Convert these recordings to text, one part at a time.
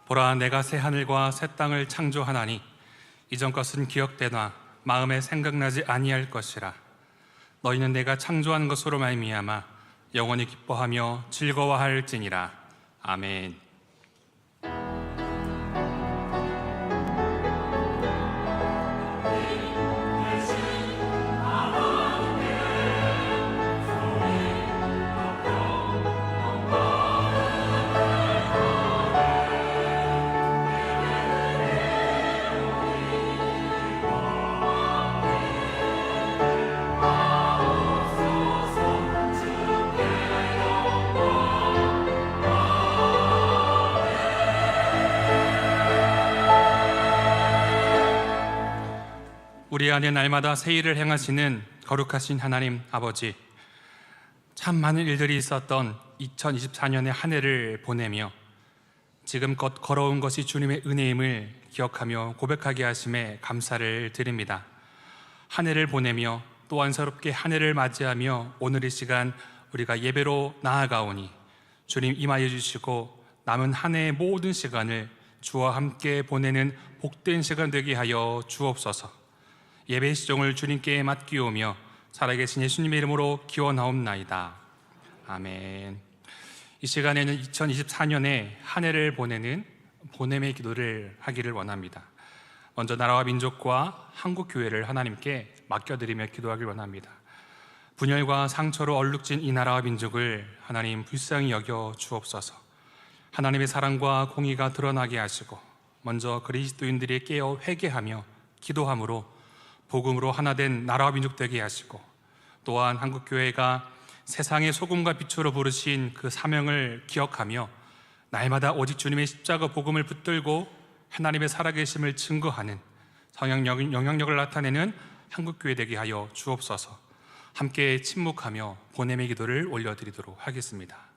보라, 내가 새 하늘과 새 땅을 창조하나니 이전 것은 기억되나 마음에 생각나지 아니할 것이라. 너희는 내가 창조한 것으로 말미암아 영원히 기뻐하며 즐거워할지니라. 아멘. 우리 안에 날마다 새 일을 행하시는 거룩하신 하나님 아버지, 참 많은 일들이 있었던 2024년의 한 해를 보내며 지금껏 걸어온 것이 주님의 은혜임을 기억하며 고백하게 하심에 감사를 드립니다. 한 해를 보내며 또한 새롭게 한 해를 맞이하며 오늘 이 시간 우리가 예배로 나아가오니 주님 임하여 주시고 남은 한 해의 모든 시간을 주와 함께 보내는 복된 시간 되게 하여 주옵소서. 예배의 시종을 주님께 맡기오며 살아계신 예수님의 이름으로 기원하옵나이다. 아멘. 이 시간에는 2024년에 한 해를 보내는 보냄의 기도를 하기를 원합니다. 먼저 나라와 민족과 한국교회를 하나님께 맡겨드리며 기도하길 원합니다. 분열과 상처로 얼룩진 이 나라와 민족을 하나님 불쌍히 여겨 주옵소서. 하나님의 사랑과 공의가 드러나게 하시고 먼저 그리스도인들이 깨어 회개하며 기도함으로 복음으로 하나 된 나라와 민족 되게 하시고 또한 한국교회가 세상의 소금과 빛으로 부르신 그 사명을 기억하며 날마다 오직 주님의 십자가 복음을 붙들고 하나님의 살아계심을 증거하는 영향력을 나타내는 한국교회 되게 하여 주옵소서. 함께 침묵하며 보냄의 기도를 올려드리도록 하겠습니다.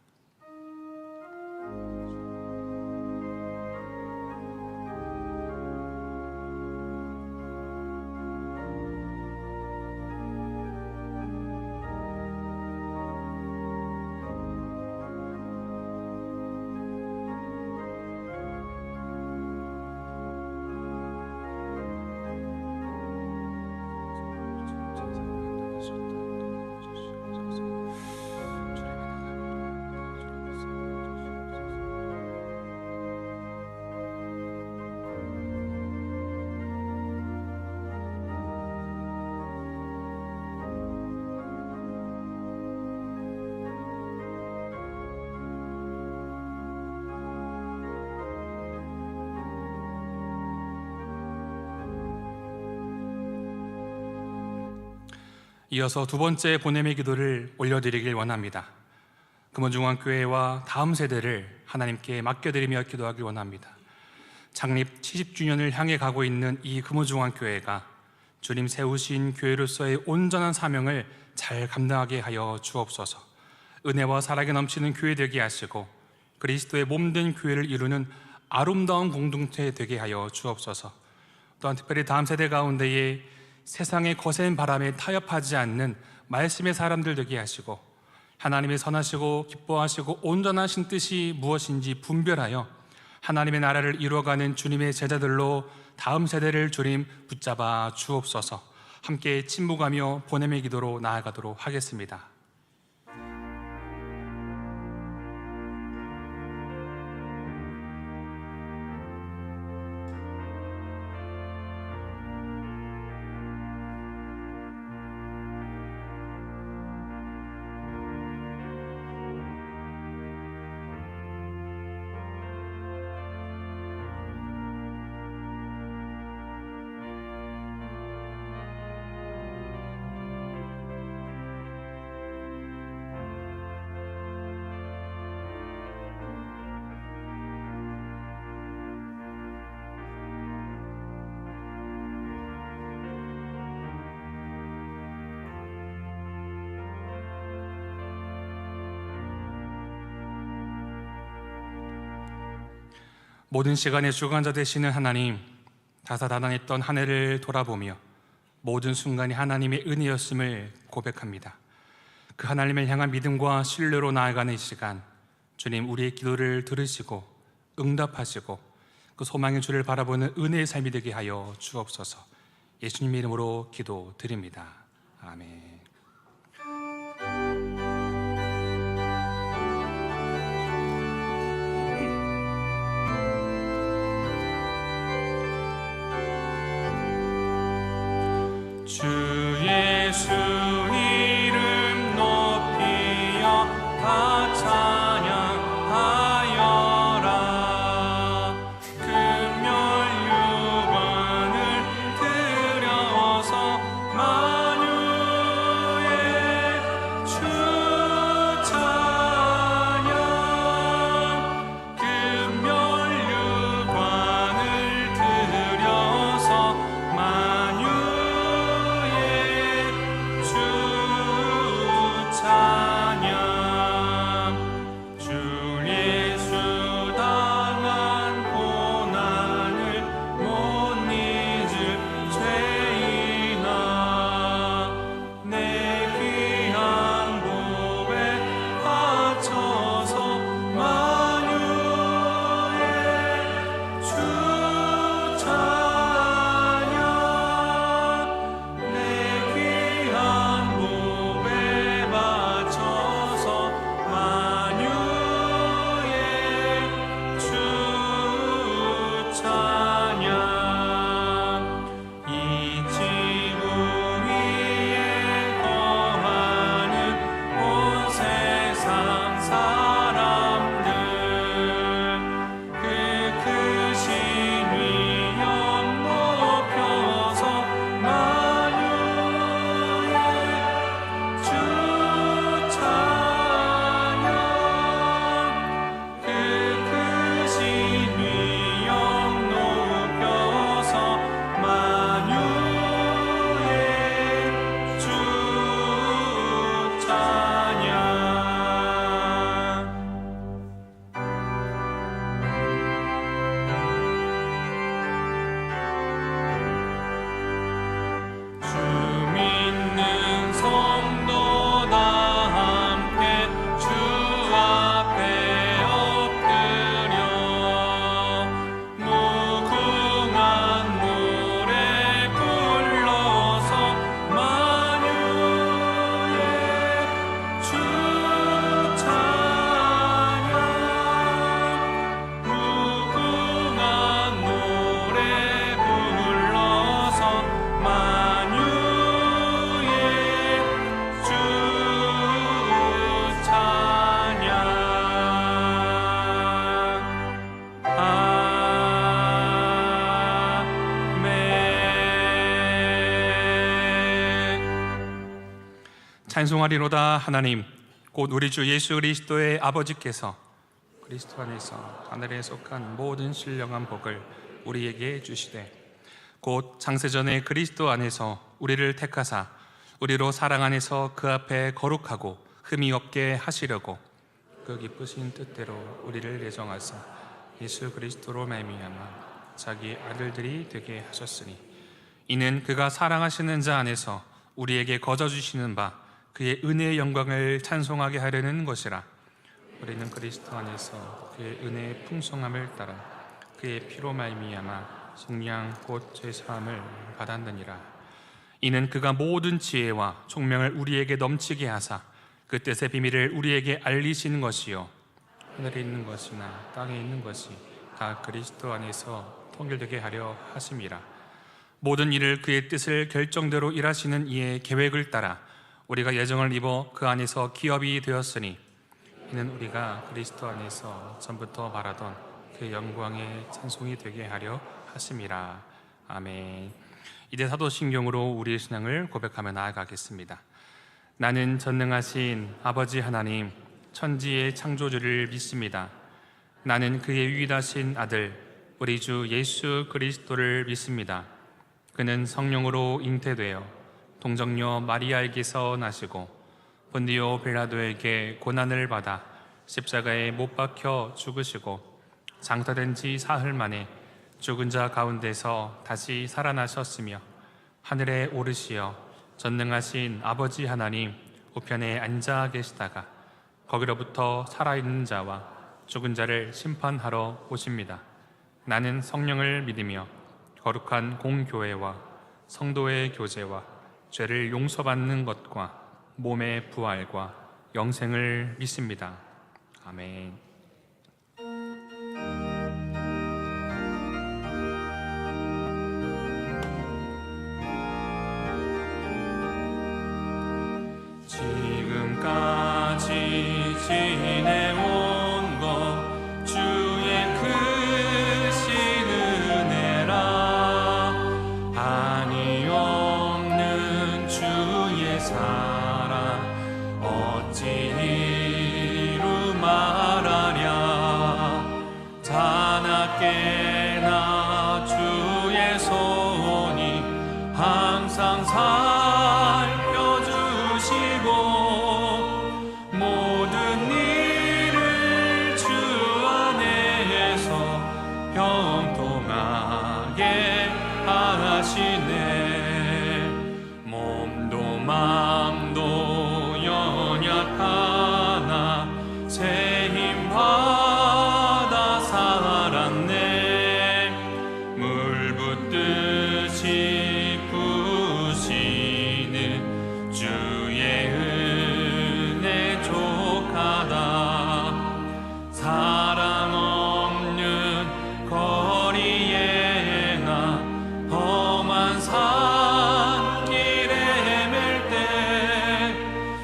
이어서 두 번째 보냄의 기도를 올려드리길 원합니다. 금원중앙교회와 다음 세대를 하나님께 맡겨드리며 기도하길 원합니다. 창립 70주년을 향해 가고 있는 이 금원중앙교회가 주님 세우신 교회로서의 온전한 사명을 잘 감당하게 하여 주옵소서. 은혜와 사랑이 넘치는 교회 되게 하시고 그리스도의 몸된 교회를 이루는 아름다운 공동체 되게 하여 주옵소서. 또한 특별히 다음 세대 가운데에 세상의 거센 바람에 타협하지 않는 말씀의 사람들 되게 하시고 하나님의 선하시고 기뻐하시고 온전하신 뜻이 무엇인지 분별하여 하나님의 나라를 이루어가는 주님의 제자들로 다음 세대를 주님 붙잡아 주옵소서. 함께 침묵하며 보냄의 기도로 나아가도록 하겠습니다. 모든 시간의 주관자 되시는 하나님, 다사다난했던 한 해를 돌아보며 모든 순간이 하나님의 은혜였음을 고백합니다. 그 하나님을 향한 믿음과 신뢰로 나아가는 이 시간, 주님 우리의 기도를 들으시고 응답하시고 그 소망의 주를 바라보는 은혜의 삶이 되게 하여 주옵소서. 예수님의 이름으로 기도드립니다. 아멘. 주 예수 이름 높이여 다 찬양하여라. 금멸유관을 들여서 만유의 주 찬양. 금멸유관을 들여서 찬송하리로다. 하나님 곧 우리 주 예수 그리스도의 아버지께서 그리스도 안에서 하늘에 속한 모든 신령한 복을 우리에게 주시되 곧 창세전에 그리스도 안에서 우리를 택하사 우리로 사랑 안에서 그 앞에 거룩하고 흠이 없게 하시려고 그 기쁘신 뜻대로 우리를 예정하사 예수 그리스도로 말미암아 자기 아들들이 되게 하셨으니 이는 그가 사랑하시는 자 안에서 우리에게 거저 주시는 바 그의 은혜의 영광을 찬송하게 하려는 것이라. 우리는 그리스도 안에서 그의 은혜의 풍성함을 따라 그의 피로 말미암아 속량 곧 죄사함을 받았느니라. 이는 그가 모든 지혜와 총명을 우리에게 넘치게 하사 그 뜻의 비밀을 우리에게 알리시는 것이요 하늘에 있는 것이나 땅에 있는 것이 다 그리스도 안에서 통일되게 하려 하심이라. 모든 일을 그의 뜻을 결정대로 일하시는 이의 계획을 따라 우리가 예정을 입어 그 안에서 기업이 되었으니 이는 우리가 그리스도 안에서 전부터 바라던 그 영광의 찬송이 되게 하려 하심이라. 아멘. 이제 사도신경으로 우리의 신앙을 고백하며 나아가겠습니다. 나는 전능하신 아버지 하나님 천지의 창조주를 믿습니다. 나는 그의 유일하신 아들 우리 주 예수 그리스도를 믿습니다. 그는 성령으로 잉태되어 동정녀 마리아에게서 나시고 본디오 빌라도에게 고난을 받아 십자가에 못 박혀 죽으시고 장사된 지 사흘 만에 죽은 자 가운데서 다시 살아나셨으며 하늘에 오르시어 전능하신 아버지 하나님 우편에 앉아 계시다가 거기로부터 살아있는 자와 죽은 자를 심판하러 오십니다. 나는 성령을 믿으며 거룩한 공교회와 성도의 교제와 죄를 용서받는 것과 몸의 부활과 영생을 믿습니다. 아멘. 지금까지 지내온 것 주의 크신 은혜라. 한이 없는 주의 사랑 어찌 이루 말하랴. 자나깨나 주의 손이 항상 모든 일을 주 안에서 형통하게 하시네. 몸도 마음도 연약하나 새 힘 받아 살았네. 물 붓듯이 부시는 주의 은혜 족하다. 사랑 없는 거리에 나 험한 산길에 맬 때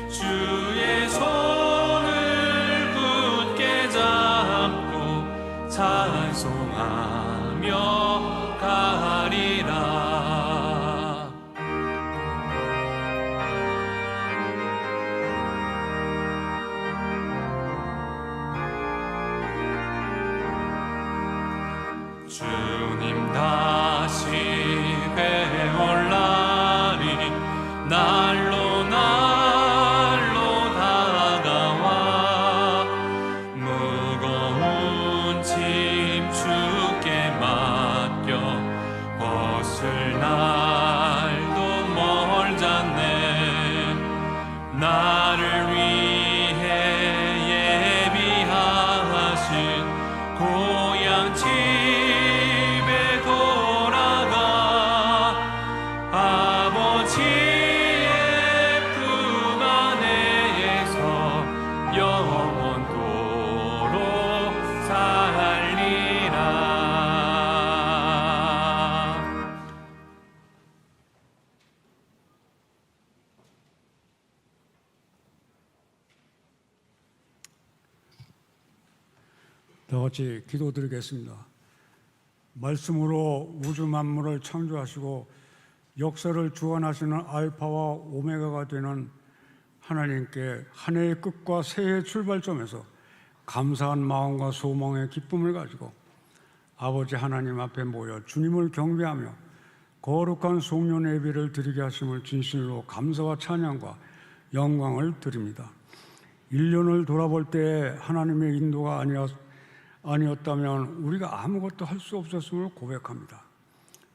주의 손을 굳게 잡고 찬송하며 가리라. 주님 다시 회올 날이 날로 날로 다가와. 무거운 짐 주께 맡겨 벗을 날도 멀잖네. 나를 위해 예비하신 고향 집에 돌아가 아버지의 품 안에서 영원토록 살리라. 다 같이 기도드리겠습니다. 말씀으로 우주 만물을 창조하시고 역사를 주관하시는 알파와 오메가가 되는 하나님께 한 해의 끝과 새해의 출발점에서 감사한 마음과 소망의 기쁨을 가지고 아버지 하나님 앞에 모여 주님을 경배하며 거룩한 송년 예배를 드리게 하심을 진실로 감사와 찬양과 영광을 드립니다. 1년을 돌아볼 때 하나님의 인도가 아니었다면 우리가 아무것도 할 수 없었음을 고백합니다.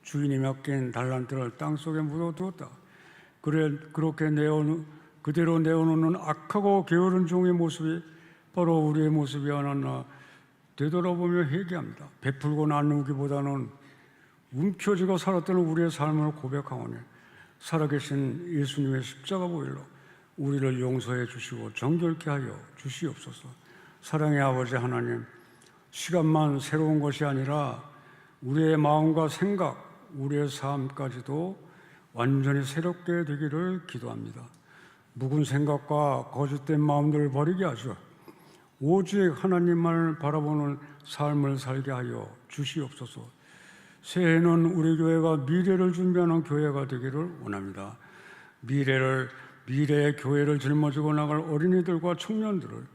주인이 맡긴 달란트를 땅속에 묻어두었다. 그렇게 그대로 내어놓는 악하고 게으른 종의 모습이 바로 우리의 모습이 아니었나 되돌아보며 회개합니다. 베풀고 나누기보다는 움켜쥐고 살았던 우리의 삶을 고백하오니 살아계신 예수님의 십자가 보혈로 우리를 용서해 주시고 정결케 하여 주시옵소서. 사랑의 아버지 하나님, 시간만 새로운 것이 아니라 우리의 마음과 생각, 우리의 삶까지도 완전히 새롭게 되기를 기도합니다. 묵은 생각과 거짓된 마음들을 버리게 하시어 오직 하나님만을 바라보는 삶을 살게 하여 주시옵소서. 새해에는 우리 교회가 미래를 준비하는 교회가 되기를 원합니다. 미래의 교회를 짊어지고 나갈 어린이들과 청년들을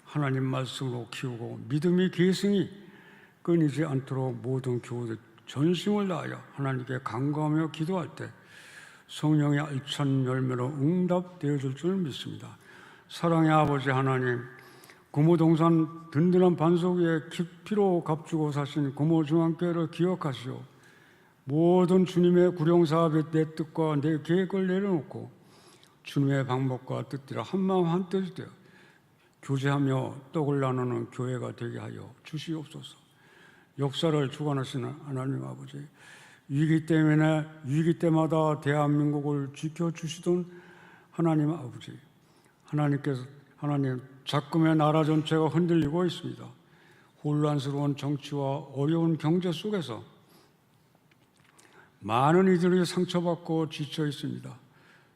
하나님 말씀으로 키우고 믿음의 계승이 끊이지 않도록 모든 교우들 전심을 다하여 하나님께 간구하며 기도할 때 성령의 알찬 열매로 응답되어 줄 줄 믿습니다. 사랑의 아버지 하나님, 고모동산 든든한 반석 위에 깊이로 값주고 사신 고모중앙교회를 기억하시오. 모든 주님의 구령사업의 내 뜻과 내 계획을 내려놓고 주님의 방법과 뜻대로 한마음 한뜻이 되어 교제하며 떡을 나누는 교회가 되게 하여 주시옵소서. 역사를 주관하시는 하나님 아버지, 위기 때마다 대한민국을 지켜주시던 하나님 아버지, 하나님 작금의 나라 전체가 흔들리고 있습니다. 혼란스러운 정치와 어려운 경제 속에서 많은 이들이 상처받고 지쳐 있습니다.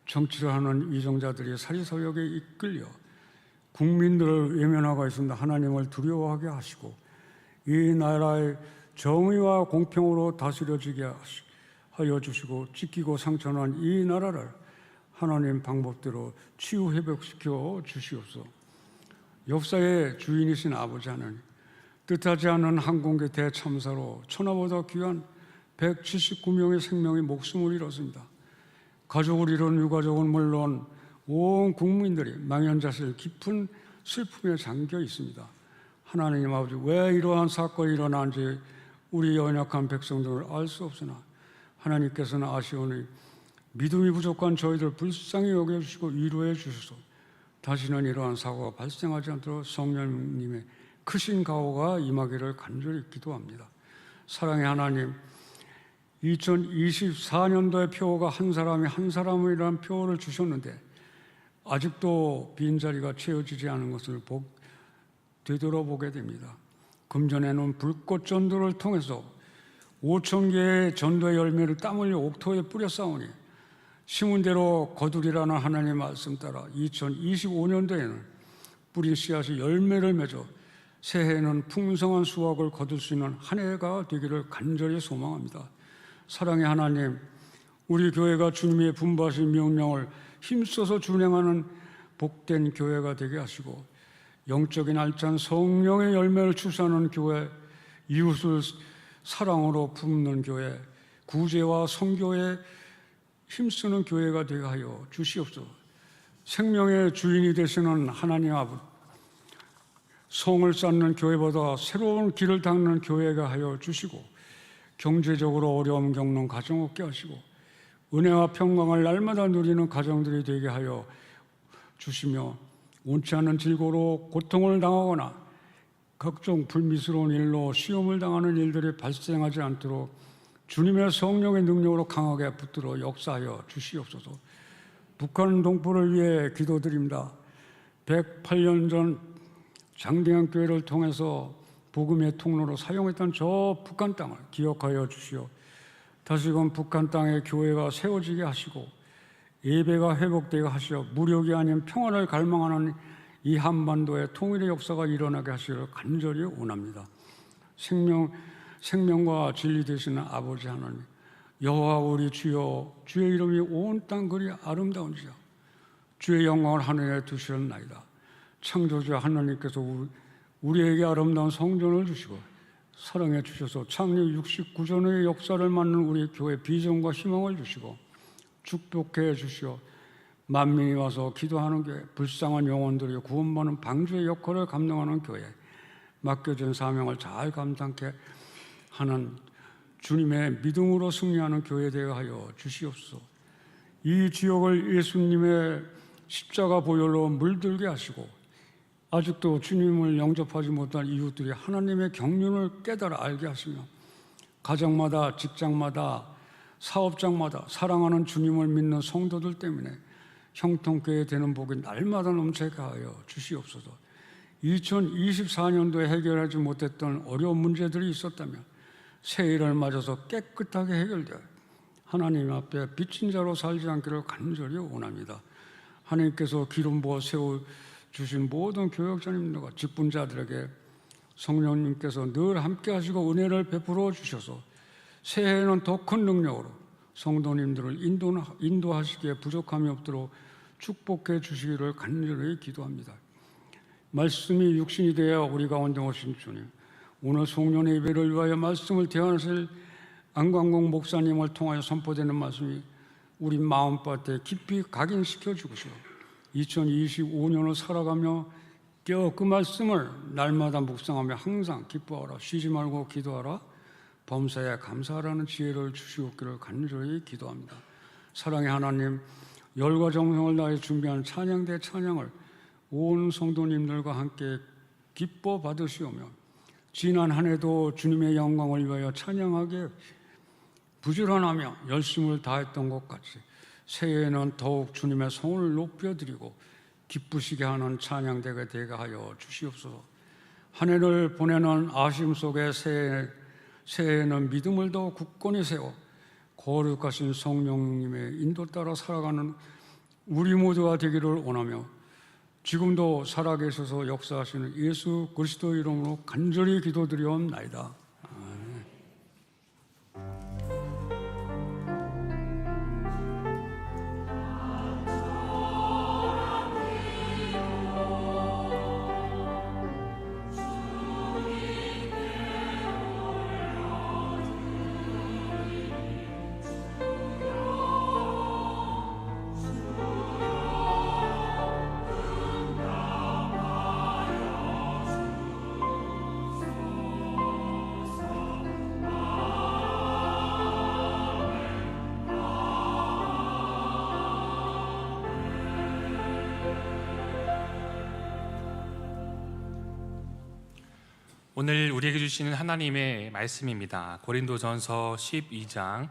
정치를 하는 위정자들이 사리사욕에 이끌려 국민들을 외면하고 있습니다. 하나님을 두려워하게 하시고 이 나라의 정의와 공평으로 다스려지게 하여 주시고, 찢기고 상처난 이 나라를 하나님 방법대로 치유 회복시켜 주시옵소서. 역사의 주인이신 아버지 하나님, 뜻하지 않은 항공기 대참사로 천하보다 귀한 179명의 생명이 목숨을 잃었습니다. 가족을 잃은 유가족은 물론 온 국민들이 망연자실 깊은 슬픔에 잠겨 있습니다. 하나님 아버지, 왜 이러한 사건이 일어난지 우리 연약한 백성들을 알 수 없으나 하나님께서는 아시오니 믿음이 부족한 저희들 불쌍히 여겨주시고 위로해 주셔서 다시는 이러한 사고가 발생하지 않도록 성령님의 크신 가호가 임하기를 간절히 기도합니다. 사랑의 하나님, 2024년도의 표어가 한 사람이 한 사람이라는 표어를 주셨는데 아직도 빈자리가 채워지지 않은 것을 되돌아보게 됩니다. 금전에는 불꽃 전도를 통해서 5,000개의 전도의 열매를 땀 흘려 옥토에 뿌려 쌓으니 심은 대로 거두리라는 하나님의 말씀 따라 2025년도에는 뿌린 씨앗이 열매를 맺어 새해에는 풍성한 수확을 거둘 수 있는 한 해가 되기를 간절히 소망합니다. 사랑의 하나님, 우리 교회가 주님의 분부하신 명령을 힘써서 준행하는 복된 교회가 되게 하시고, 영적인 알찬 성령의 열매를 추수하는 교회, 이웃을 사랑으로 품는 교회, 구제와 선교에 힘쓰는 교회가 되게 하여 주시옵소서. 생명의 주인이 되시는 하나님 아버지, 성을 쌓는 교회보다 새로운 길을 닦는 교회가 하여 주시고, 경제적으로 어려움 겪는 가정 없게 하시고 은혜와 평강을 날마다 누리는 가정들이 되게 하여 주시며, 원치 않는 질고로 고통을 당하거나 각종 불미스러운 일로 시험을 당하는 일들이 발생하지 않도록 주님의 성령의 능력으로 강하게 붙들어 역사하여 주시옵소서. 북한 동포를 위해 기도드립니다. 108년 전 장대현 교회를 통해서 복음의 통로로 사용했던 저 북한 땅을 기억하여 주시오. 다시금 북한 땅에 교회가 세워지게 하시고 예배가 회복되게 하시어 무력이 아닌 평화를 갈망하는 이 한반도의 통일의 역사가 일어나게 하시기를 간절히 원합니다. 생명과 진리 되시는 아버지 하나님, 여호와 우리 주여, 주의 이름이 온 땅 그리 아름다운지요, 주의 영광을 하늘에 두시었나이다. 창조주 하나님께서 우리에게 아름다운 성전을 주시고 사랑해 주셔서 창립 69전의 역사를 맞는 우리 교회 비전과 희망을 주시고 축복해 주시어 만민이 와서 기도하는 교회, 불쌍한 영혼들이 구원받는 방주의 역할을 감당하는 교회, 맡겨진 사명을 잘 감당케 하는 주님의 믿음으로 승리하는 교회 되게 하여 주시옵소서. 이 지역을 예수님의 십자가 보혈로 물들게 하시고 아직도 주님을 영접하지 못한 이웃들이 하나님의 경륜을 깨달아 알게 하시며 가정마다, 직장마다, 사업장마다 사랑하는 주님을 믿는 성도들 때문에 형통케 되는 복이 날마다 넘치게 하여 주시옵소서. 2024년도에 해결하지 못했던 어려운 문제들이 있었다면 새해를 맞아서 깨끗하게 해결되어 하나님 앞에 빚진 자로 살지 않기를 간절히 원합니다. 하나님께서 기름 부어 세워주신 모든 교역자님들과 직분자들에게 성령님께서 늘 함께 하시고 은혜를 베풀어 주셔서 새해에는 더 큰 능력으로 성도님들을 인도하시기에 부족함이 없도록 축복해 주시기를 간절히 기도합니다. 말씀이 육신이 되어 우리 가운데 오신 주님, 오늘 송년 예배를 위하여 말씀을 대하실 안광공 목사님을 통하여 선포되는 말씀이 우리 마음밭에 깊이 각인시켜 주시고 2025년을 살아가며 그 말씀을 날마다 묵상하며 항상 기뻐하라, 쉬지 말고 기도하라, 범사에 감사하라는 지혜를 주시옵기를 간절히 기도합니다. 사랑의 하나님, 열과 정성을 다해 준비한 찬양대 찬양을 온 성도님들과 함께 기뻐 받으시오며 지난 한 해도 주님의 영광을 위하여 찬양하기에 부지런하며 열심을 다했던 것 같이 새해에는 더욱 주님의 성을 높여드리고 기쁘시게 하는 찬양되게 되게 하여 주시옵소서. 한 해를 보내는 아쉬움 속에 새해에는 믿음을 더 굳건히 세워 거룩하신 성령님의 인도 따라 살아가는 우리 모두가 되기를 원하며 지금도 살아계셔서 역사하시는 예수 그리스도 이름으로 간절히 기도드리옵나이다. 오늘 우리에게 주시는 하나님의 말씀입니다. 고린도전서 12장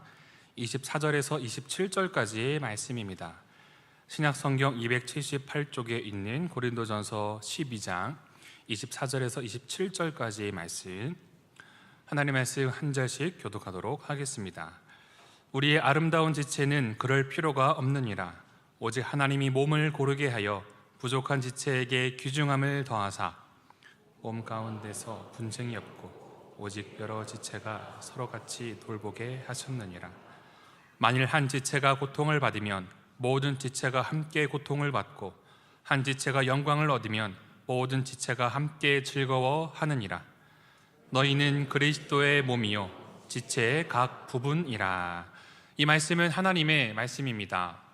24절에서 27절까지의 말씀입니다. 신약성경 278쪽에 있는 고린도전서 12장 24절에서 27절까지의 말씀, 하나님의 말씀 한 절씩 교독하도록 하겠습니다. 우리의 아름다운 지체는 그럴 필요가 없느니라. 오직 하나님이 몸을 고르게 하여 부족한 지체에게 귀중함을 더하사 몸 가운데서 분쟁이 없고 오직 여러 지체가 서로 같이 돌보게 하셨느니라. 만일 한 지체가 고통을 받으면 모든 지체가 함께 고통을 받고 한 지체가 영광을 얻으면 모든 지체가 함께 즐거워하느니라. 너희는 그리스도의 몸이요 지체의 각 부분이라. 이 말씀은 하나님의 말씀입니다.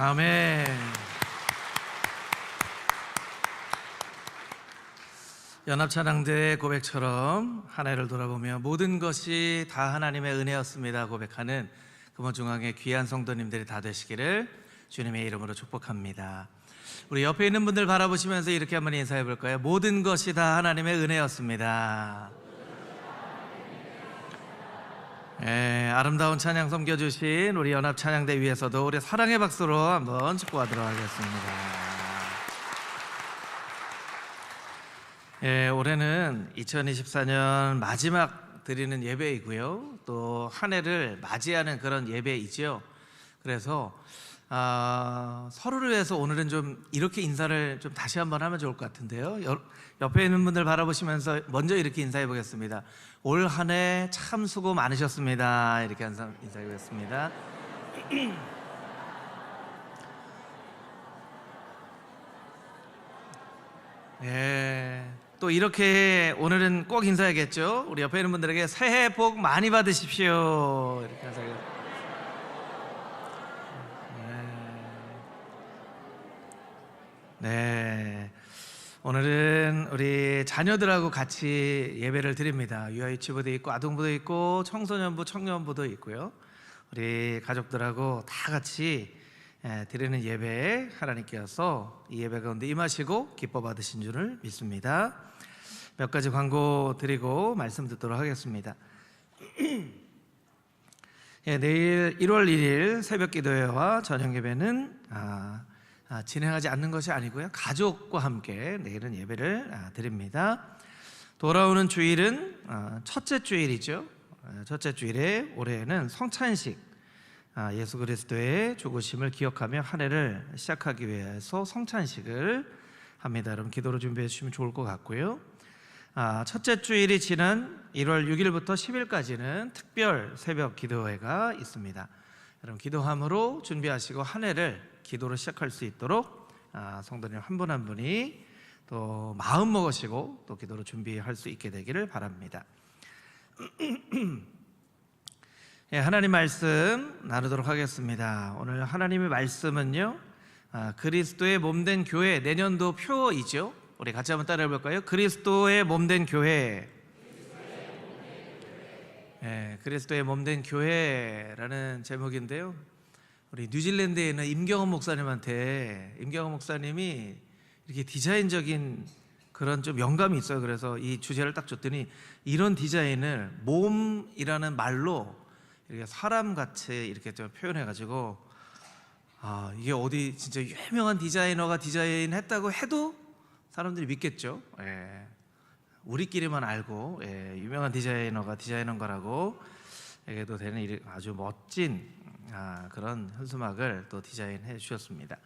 아멘. 연합찬양대의 고백처럼 한 해를 돌아보며 모든 것이 다 하나님의 은혜였습니다 고백하는 금호중앙의 귀한 성도님들이 다 되시기를 주님의 이름으로 축복합니다. 우리 옆에 있는 분들 바라보시면서 이렇게 한번 인사해 볼까요? 모든 것이 다 하나님의 은혜였습니다. 아름다운 찬양 섬겨주신 우리 연합찬양대 위에서도 우리 사랑의 박수로 한번 축복하도록 하겠습니다. 올해는 2024년 마지막 드리는 예배이고요, 또 한 해를 맞이하는 그런 예배이죠. 그래서 서로를 위해서 오늘은 좀 이렇게 인사를 좀 다시 한번 하면 좋을 것 같은데요. 옆에 있는 분들 바라보시면서 먼저 이렇게 인사해 보겠습니다. 올 한 해 참 수고 많으셨습니다. 이렇게 인사해 보겠습니다. 또 이렇게 오늘은 꼭 인사해야겠죠. 우리 옆에 있는 분들에게 새해 복 많이 받으십시오. 이렇게 하세요. 네, 오늘은 우리 자녀들하고 같이 예배를 드립니다. 유아유치부도 있고 아동부도 있고 청소년부, 청년부도 있고요. 우리 가족들하고 다 같이 드리는 예배에 하나님께서 이 예배 가운데 임하시고 기뻐 받으신 줄을 믿습니다. 몇 가지 광고 드리고 말씀 듣도록 하겠습니다. 내일 1월 1일 새벽 기도회와 저녁 예배는 진행하지 않는 것이 아니고요, 가족과 함께 내일은 예배를 드립니다. 돌아오는 주일은 첫째 주일이죠. 첫째 주일에 올해는 성찬식, 예수 그리스도의 죽으심을 기억하며 한 해를 시작하기 위해서 성찬식을 합니다. 여러분 기도로 준비해 주시면 좋을 것 같고요. 첫째 주일이 지난 1월 6일부터 10일까지는 특별 새벽 기도회가 있습니다. 여러분 기도함으로 준비하시고 한 해를 기도로 시작할 수 있도록 성도님 한 분 한 분이 또 마음 먹으시고 또 기도로 준비할 수 있게 되기를 바랍니다. 하나님 말씀 나누도록 하겠습니다. 오늘 하나님의 말씀은요, 그리스도의 몸된 교회 내년도 표이죠. 우리 같이 한번 따라해 볼까요? 그리스도의 몸된 교회. 그리스도의 몸된 교회라는 제목인데요, 우리 뉴질랜드에 있는 임경원 목사님한테, 임경원 목사님이 이렇게 디자인적인 그런 좀 영감이 있어요. 그래서 이 주제를 딱 줬더니 이런 디자인을 몸이라는 말로 이렇게 사람같이 이렇게 좀 표현해가지고, 이게 어디 진짜 유명한 디자이너가 디자인했다고 해도 사람들이 믿겠죠. 우리끼리만 알고 유명한 디자이너가 디자인한 거라고 얘기해도 되는 아주 멋진 그런 현수막을 또 디자인해 주셨습니다.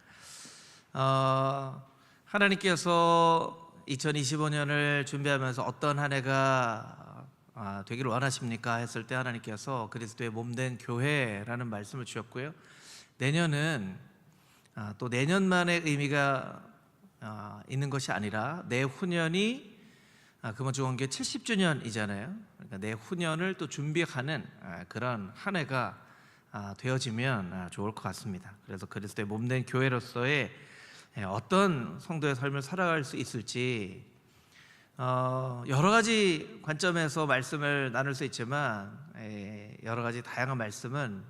하나님께서 2025년을 준비하면서 어떤 한 해가 되기를 원하십니까? 했을 때 하나님께서 그리스도의 몸된 교회라는 말씀을 주셨고요, 내년은 또 내년만의 의미가 있는 것이 아니라 내후년이 금호중앙교회 70주년이잖아요. 그러니까 내후년을 또 준비하는 그런 한 해가 되어지면 좋을 것 같습니다. 그래서 그리스도의 몸된 교회로서의 어떤 성도의 삶을 살아갈 수 있을지 여러 가지 관점에서 말씀을 나눌 수 있지만, 여러 가지 다양한 말씀은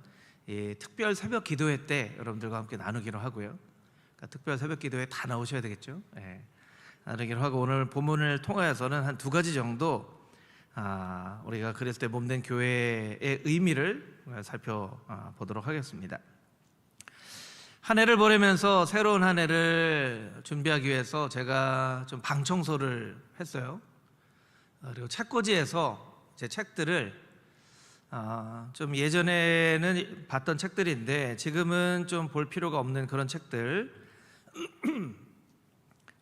특별 새벽 기도회 때 여러분들과 함께 나누기로 하고요. 그러니까 특별 새벽 기도회 다 나오셔야 되겠죠. 나누기로 하고 오늘 본문을 통하여서는 한 두 가지 정도 우리가 그리스도의 몸된 교회의 의미를 살펴보도록 하겠습니다. 한 해를 보내면서 새로운 한 해를 준비하기 위해서 제가 좀 방 청소를 했어요. 그리고 책꽂이에서 제 책들을 좀 예전에는 봤던 책들인데 지금은 좀 볼 필요가 없는 그런 책들,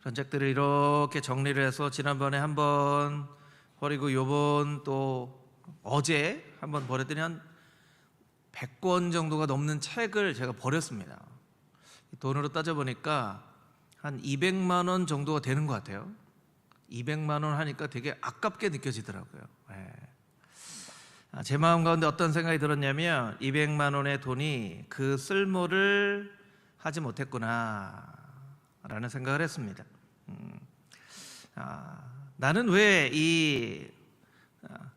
그런 책들을 이렇게 정리를 해서 지난번에 한번 버리고 요번 또 어제 한번 버렸더니 한 100권 정도가 넘는 책을 제가 버렸습니다. 돈으로 따져보니까 한 200만 원 정도가 되는 것 같아요. 200만 원 하니까 되게 아깝게 느껴지더라고요. 제 마음 가운데 어떤 생각이 들었냐면 200만 원의 돈이 그 쓸모를 하지 못했구나라는 생각을 했습니다. 나는 왜 이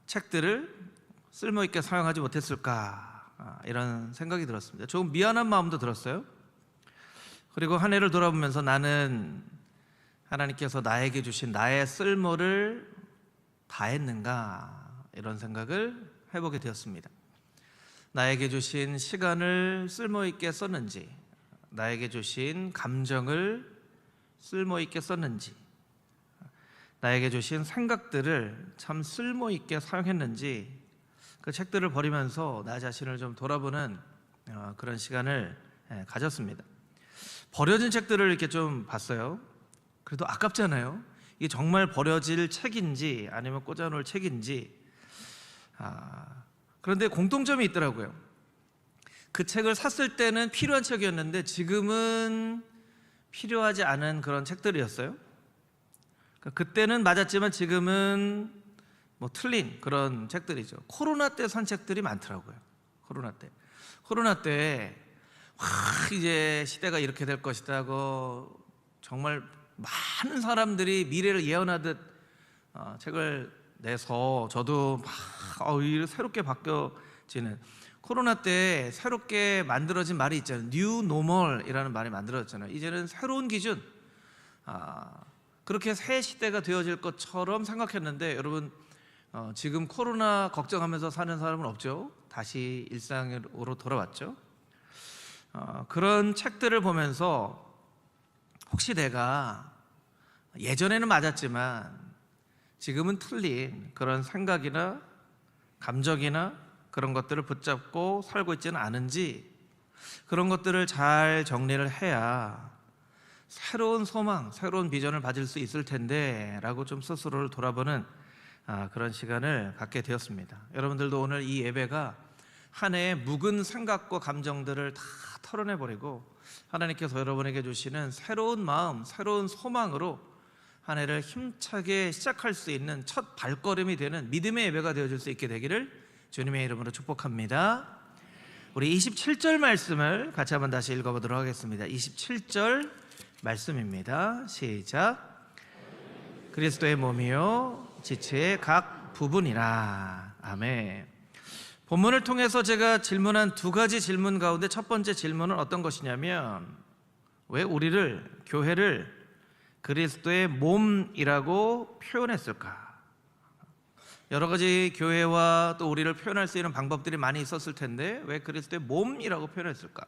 책들을 쓸모 있게 사용하지 못했을까, 이런 생각이 들었습니다. 조금 미안한 마음도 들었어요. 그리고 한 해를 돌아보면서 나는 하나님께서 나에게 주신 나의 쓸모를 다했는가, 이런 생각을 해보게 되었습니다. 나에게 주신 시간을 쓸모 있게 썼는지, 나에게 주신 감정을 쓸모 있게 썼는지, 나에게 주신 생각들을 참 쓸모 있게 사용했는지, 그 책들을 버리면서 나 자신을 좀 돌아보는 그런 시간을 가졌습니다. 버려진 책들을 이렇게 좀 봤어요. 그래도 아깝잖아요. 이게 정말 버려질 책인지 아니면 꽂아놓을 책인지. 그런데 공통점이 있더라고요. 그 책을 샀을 때는 필요한 책이었는데 지금은 필요하지 않은 그런 책들이었어요. 그때는 맞았지만 지금은 뭐 틀린 그런 책들이죠. 코로나 때 산 책들이 많더라고요. 코로나 때 이제 시대가 이렇게 될 것이다고 정말 많은 사람들이 미래를 예언하듯 책을 내서 저도 막 새롭게 바뀌어지는, 코로나 때 새롭게 만들어진 말이 있잖아요. 뉴 노멀이라는 말이 만들어졌잖아요. 이제는 새로운 기준, 그렇게 새 시대가 되어질 것처럼 생각했는데, 여러분 지금 코로나 걱정하면서 사는 사람은 없죠. 다시 일상으로 돌아왔죠. 그런 책들을 보면서 혹시 내가 예전에는 맞았지만 지금은 틀린 그런 생각이나 감정이나 그런 것들을 붙잡고 살고 있지는 않은지, 그런 것들을 잘 정리를 해야 새로운 소망, 새로운 비전을 가질 수 있을 텐데 라고 좀 스스로를 돌아보는 그런 시간을 갖게 되었습니다. 여러분들도 오늘 이 예배가 한 해의 묵은 생각과 감정들을 다 털어내버리고 하나님께서 여러분에게 주시는 새로운 마음, 새로운 소망으로 한 해를 힘차게 시작할 수 있는 첫 발걸음이 되는 믿음의 예배가 되어줄 수 있게 되기를 주님의 이름으로 축복합니다. 우리 27절 말씀을 같이 한번 다시 읽어보도록 하겠습니다. 27절 말씀입니다. 시작. 그리스도의 몸이요 지체의 각 부분이라. 아멘. 본문을 통해서 제가 질문한 두 가지 질문 가운데 첫 번째 질문은 어떤 것이냐면, 왜 우리를, 교회를 그리스도의 몸이라고 표현했을까? 여러 가지 교회와 또 우리를 표현할 수 있는 방법들이 많이 있었을 텐데 왜 그리스도의 몸이라고 표현했을까?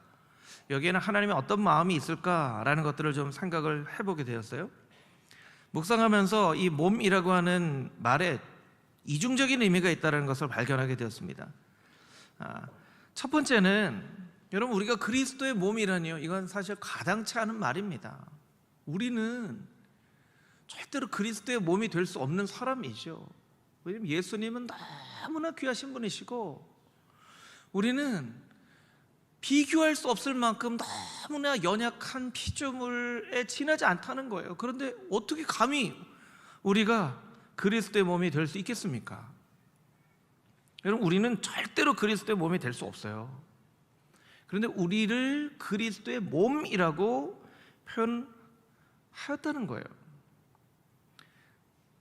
여기에는 하나님의 어떤 마음이 있을까라는 것들을 좀 생각을 해보게 되었어요. 묵상하면서 이 몸이라고 하는 말에 이중적인 의미가 있다는 것을 발견하게 되었습니다. 첫 번째는, 여러분 우리가 그리스도의 몸이라니요, 이건 사실 가당치 않은 말입니다. 우리는 절대로 그리스도의 몸이 될 수 없는 사람이죠. 왜냐하면 예수님은 너무나 귀하신 분이시고 우리는 비교할 수 없을 만큼 너무나 연약한 피조물에 지나지 않다는 거예요. 그런데 어떻게 감히 우리가 그리스도의 몸이 될 수 있겠습니까? 여러분 우리는 절대로 그리스도의 몸이 될 수 없어요. 그런데 우리를 그리스도의 몸이라고 표현하였다는 거예요.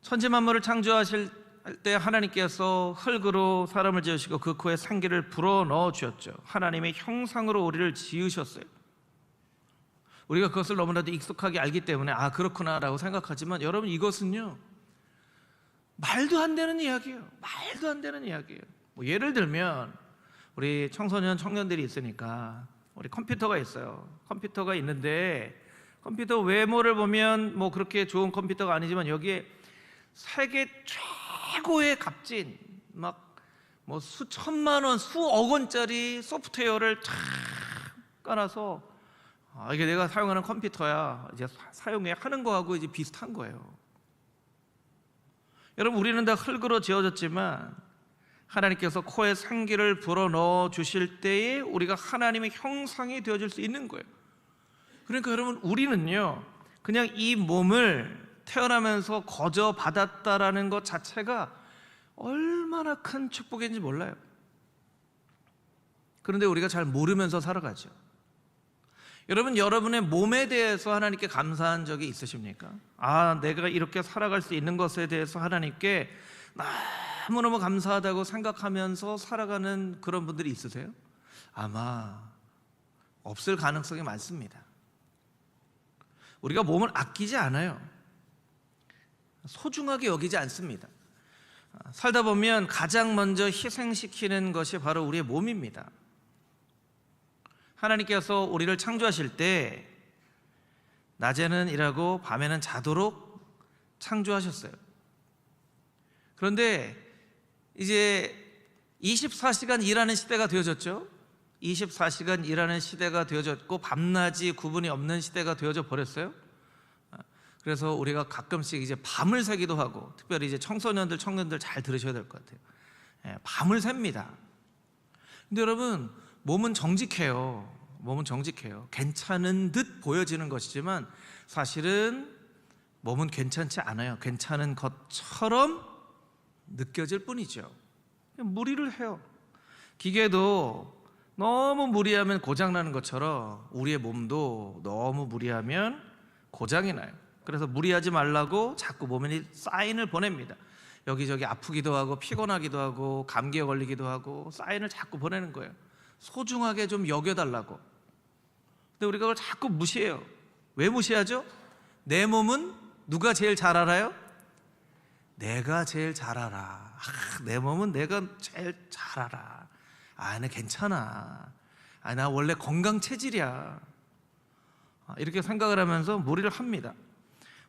천지 만물을 창조하실 때 하나님께서 흙으로 사람을 지으시고 그 코에 생기를 불어넣어 주셨죠. 하나님의 형상으로 우리를 지으셨어요. 우리가 그것을 너무나도 익숙하게 알기 때문에 그렇구나 라고 생각하지만, 여러분 이것은요 말도 안 되는 이야기예요. 말도 안 되는 이야기예요. 예를 들면 우리 청소년 청년들이 있으니까 우리 컴퓨터가 있어요. 컴퓨터가 있는데 컴퓨터 외모를 보면 뭐 그렇게 좋은 컴퓨터가 아니지만 여기에 세계 최고의 값진 뭐 수천만 원, 수억 원짜리 소프트웨어를 쫙 깔아서 이게 내가 사용하는 컴퓨터야, 이제 사용해 하는 거하고 이제 비슷한 거예요. 여러분 우리는 다 흙으로 지어졌지만 하나님께서 코에 생기를 불어넣어 주실 때에 우리가 하나님의 형상이 되어질 수 있는 거예요. 그러니까 여러분 우리는요 그냥 이 몸을 태어나면서 거저 받았다라는 것 자체가 얼마나 큰 축복인지 몰라요. 그런데 우리가 잘 모르면서 살아가죠. 여러분, 여러분의 몸에 대해서 하나님께 감사한 적이 있으십니까? 아, 내가 이렇게 살아갈 수 있는 것에 대해서 하나님께 너무너무 감사하다고 생각하면서 살아가는 그런 분들이 있으세요? 아마 없을 가능성이 많습니다. 우리가 몸을 아끼지 않아요. 소중하게 여기지 않습니다. 살다 보면 가장 먼저 희생시키는 것이 바로 우리의 몸입니다. 하나님께서 우리를 창조하실 때 낮에는 일하고 밤에는 자도록 창조하셨어요. 그런데 이제 24시간 일하는 시대가 되어졌죠. 24시간 일하는 시대가 되어졌고 밤낮이 구분이 없는 시대가 되어져 버렸어요. 그래서 우리가 가끔씩 이제 밤을 새기도 하고, 특별히 이제 청소년들, 청년들 잘 들으셔야 될 것 같아요. 밤을 셉니다. 근데 여러분, 몸은 정직해요. 몸은 정직해요. 괜찮은 듯 보여지는 것이지만 사실은 몸은 괜찮지 않아요. 괜찮은 것처럼 느껴질 뿐이죠. 무리를 해요. 기계도 너무 무리하면 고장나는 것처럼 우리의 몸도 너무 무리하면 고장이 나요. 그래서 무리하지 말라고 자꾸 몸에 사인을 보냅니다. 여기저기 아프기도 하고 피곤하기도 하고 감기에 걸리기도 하고 사인을 자꾸 보내는 거예요. 소중하게 좀 여겨달라고. 근데 우리가 그걸 자꾸 무시해요. 왜 무시하죠? 내 몸은 누가 제일 잘 알아요? 내가 제일 잘 알아. 내 몸은 내가 제일 잘 알아. 나 괜찮아. 나 원래 건강 체질이야. 이렇게 생각을 하면서 무리를 합니다.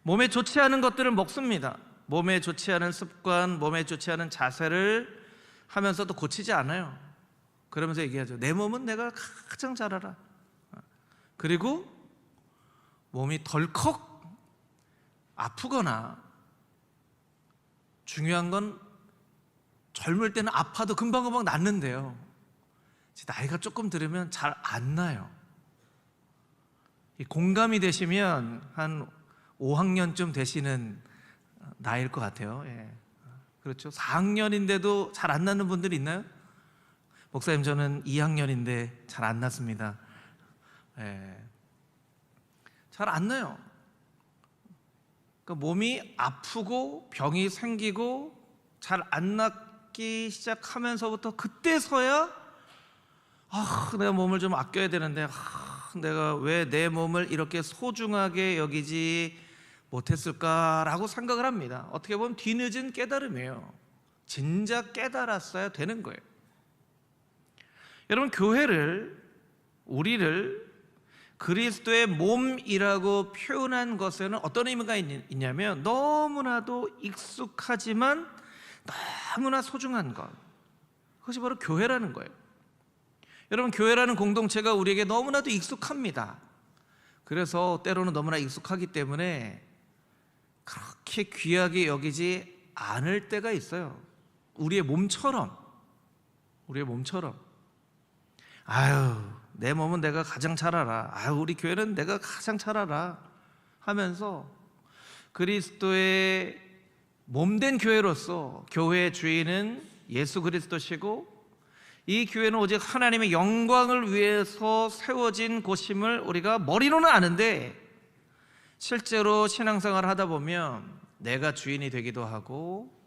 몸에 좋지 않은 것들을 먹습니다. 몸에 좋지 않은 습관, 몸에 좋지 않은 자세를 하면서도 고치지 않아요. 그러면서 얘기하죠. 내 몸은 내가 가장 잘 알아. 그리고 몸이 덜컥 아프거나, 중요한 건 젊을 때는 아파도 금방금방 낫는데요, 나이가 조금 들으면 잘 안 나요. 공감이 되시면 한 5학년쯤 되시는 나이일 것 같아요. 예. 그렇죠. 4학년인데도 잘 안 낫는 분들이 있나요? 목사님, 저는 2학년인데 잘 안 낫습니다. 예. 잘 안 나요. 그러니까 몸이 아프고 병이 생기고 잘 안 낫기 시작하면서부터 그때서야 내가 몸을 좀 아껴야 되는데 내가 왜 내 몸을 이렇게 소중하게 여기지 못했을까라고 생각을 합니다. 어떻게 보면 뒤늦은 깨달음이에요. 진작 깨달았어야 되는 거예요. 여러분, 교회를, 우리를 그리스도의 몸이라고 표현한 것에는 어떤 의미가 있냐면 너무나도 익숙하지만 너무나 소중한 것, 그것이 바로 교회라는 거예요. 여러분, 교회라는 공동체가 우리에게 너무나도 익숙합니다. 그래서 때로는 너무나 익숙하기 때문에 그렇게 귀하게 여기지 않을 때가 있어요. 우리의 몸처럼. 내 몸은 내가 가장 잘 알아. 우리 교회는 내가 가장 잘 알아 하면서 그리스도의 몸된 교회로서 교회의 주인은 예수 그리스도시고 이 교회는 오직 하나님의 영광을 위해서 세워진 곳임을 우리가 머리로는 아는데, 실제로 신앙생활을 하다 보면 내가 주인이 되기도 하고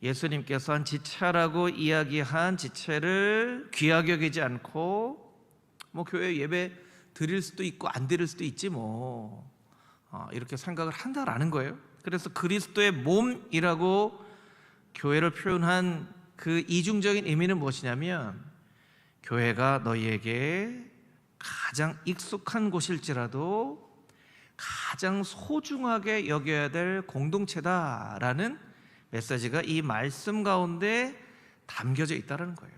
예수님께서 한 지체라고 이야기한 지체를 귀하게 여기지 않고 교회 예배 드릴 수도 있고 안 드릴 수도 있지 이렇게 생각을 한다라는 거예요. 그래서 그리스도의 몸이라고 교회를 표현한 그 이중적인 의미는 무엇이냐면, 교회가 너희에게 가장 익숙한 곳일지라도 가장 소중하게 여겨야 될 공동체다라는 메시지가 이 말씀 가운데 담겨져 있다는 거예요.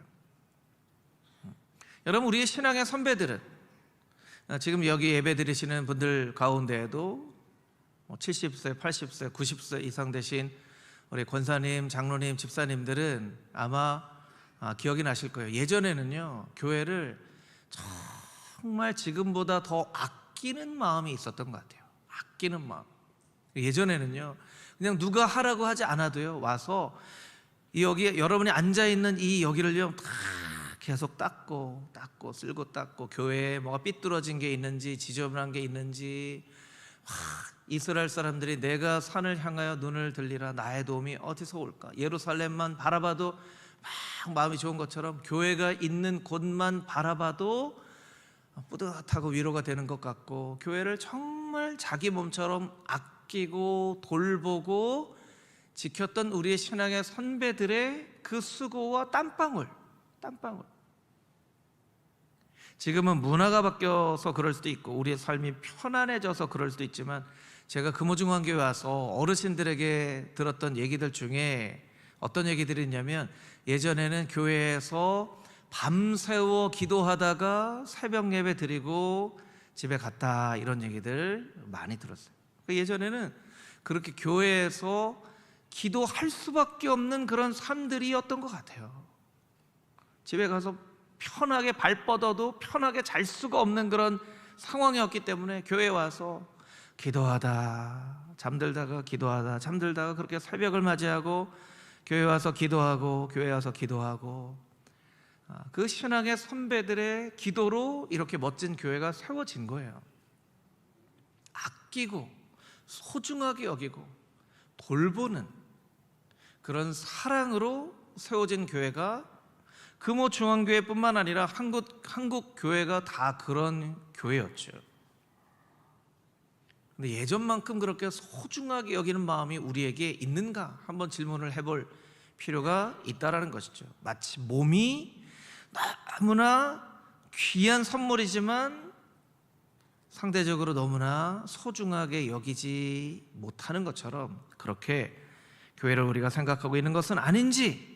여러분, 우리의 신앙의 선배들은, 지금 여기 예배 드리시는 분들 가운데에도 70세, 80세, 90세 이상 되신 우리 권사님, 장로님, 집사님들은 아마 기억이 나실 거예요. 예전에는요, 교회를 정말 지금보다 더 아끼는 마음이 있었던 것 같아요. 아끼는 마음. 예전에는요, 그냥 누가 하라고 하지 않아도요, 와서 여기 여러분이 앉아 있는 이 여기를요 다 계속 닦고 쓸고 닦고, 교회에 뭐가 삐뚤어진 게 있는지 지저분한 게 있는지. 이스라엘 사람들이 내가 산을 향하여 눈을 들리라, 나의 도움이 어디서 올까? 예루살렘만 바라봐도 막 마음이 좋은 것처럼 교회가 있는 곳만 바라봐도 뿌듯하고 위로가 되는 것 같고, 교회를 정말 자기 몸처럼 아끼고 돌보고 지켰던 우리의 신앙의 선배들의 그 수고와 땀방울. 지금은 문화가 바뀌어서 그럴 수도 있고 우리의 삶이 편안해져서 그럴 수도 있지만, 제가 금호중앙교회 와서 어르신들에게 들었던 얘기들 중에 어떤 얘기들이 있냐면, 예전에는 교회에서 밤새워 기도하다가 새벽 예배 드리고 집에 갔다, 이런 얘기들 많이 들었어요. 예전에는 그렇게 교회에서 기도할 수밖에 없는 그런 삶들이었던 것 같아요. 집에 가서 편하게 발 뻗어도 편하게 잘 수가 없는 그런 상황이었기 때문에 교회에 와서 기도하다 잠들다가, 기도하다 잠들다가, 그렇게 새벽을 맞이하고 교회 와서 기도하고, 교회 와서 기도하고, 그 신앙의 선배들의 기도로 이렇게 멋진 교회가 세워진 거예요. 아끼고 소중하게 여기고 돌보는 그런 사랑으로 세워진 교회가 금호중앙교회뿐만 아니라 한국 교회가 다 그런 교회였죠. 근데 예전만큼 그렇게 소중하게 여기는 마음이 우리에게 있는가, 한번 질문을 해볼 필요가 있다라는 것이죠. 마치 몸이 너무나 귀한 선물이지만 상대적으로 너무나 소중하게 여기지 못하는 것처럼, 그렇게 교회를 우리가 생각하고 있는 것은 아닌지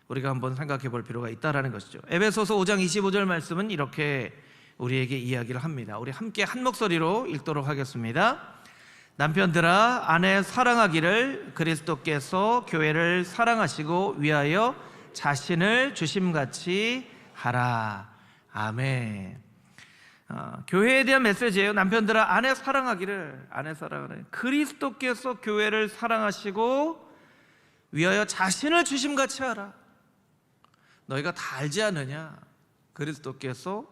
우리가 한번 생각해 볼 필요가 있다라는 것이죠. 에베소서 5장 25절 말씀은 이렇게 우리에게 이야기를 합니다. 우리 함께 한 목소리로 읽도록 하겠습니다. 남편들아, 아내 사랑하기를 그리스도께서 교회를 사랑하시고 위하여 자신을 주심같이 하라. 아멘. 교회에 대한 메시지예요. 남편들아, 아내 사랑하기를, 그리스도께서 교회를 사랑하시고 위하여 자신을 주심같이 하라. 너희가 다 알지 않느냐? 그리스도께서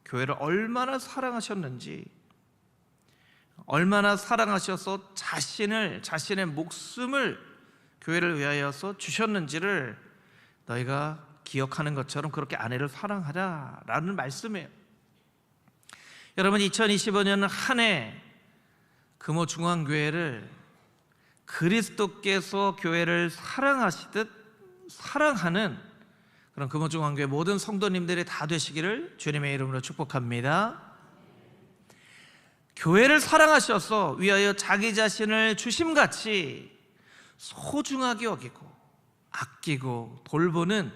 교회를 얼마나 사랑하셨는지, 얼마나 사랑하셔서 자신의 목숨을 교회를 위하여서 주셨는지를 너희가 기억하는 것처럼 그렇게 아내를 사랑하라라는 말씀이에요. 여러분, 2025년 한 해 금호중앙교회를 그리스도께서 교회를 사랑하시듯 사랑하는 그런 금호중앙교회 모든 성도님들이 다 되시기를 주님의 이름으로 축복합니다. 교회를 사랑하셔서 위하여 자기 자신을 주심같이 소중하게 여기고 아끼고 돌보는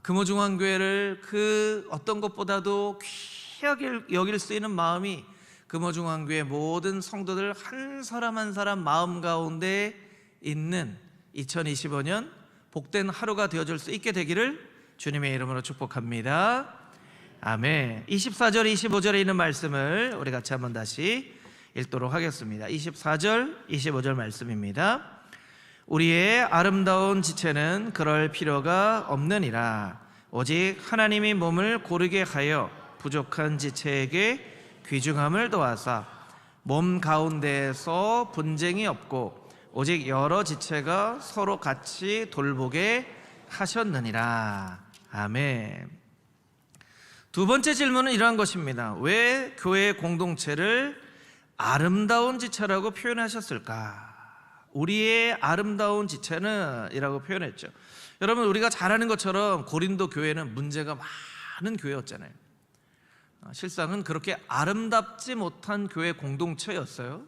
금호중앙교회를 그 어떤 것보다도 귀하게 여길 수 있는 마음이 금호중앙교회 모든 성도들 한 사람 한 사람 마음 가운데 있는 2025년 복된 하루가 되어줄 수 있게 되기를 주님의 이름으로 축복합니다. 아멘. 24절 25절에 있는 말씀을 우리 같이 한번 다시 읽도록 하겠습니다. 24절 25절 말씀입니다. 우리의 아름다운 지체는 그럴 필요가 없느니라. 오직 하나님이 몸을 고르게 하여 부족한 지체에게 귀중함을 더하사 몸 가운데에서 분쟁이 없고 오직 여러 지체가 서로 같이 돌보게 하셨느니라. 아멘. 두 번째 질문은 이러한 것입니다. 왜 교회 공동체를 아름다운 지체라고 표현하셨을까? 우리의 아름다운 지체는 이라고 표현했죠. 여러분, 우리가 잘 아는 것처럼 고린도 교회는 문제가 많은 교회였잖아요. 실상은 그렇게 아름답지 못한 교회 공동체였어요.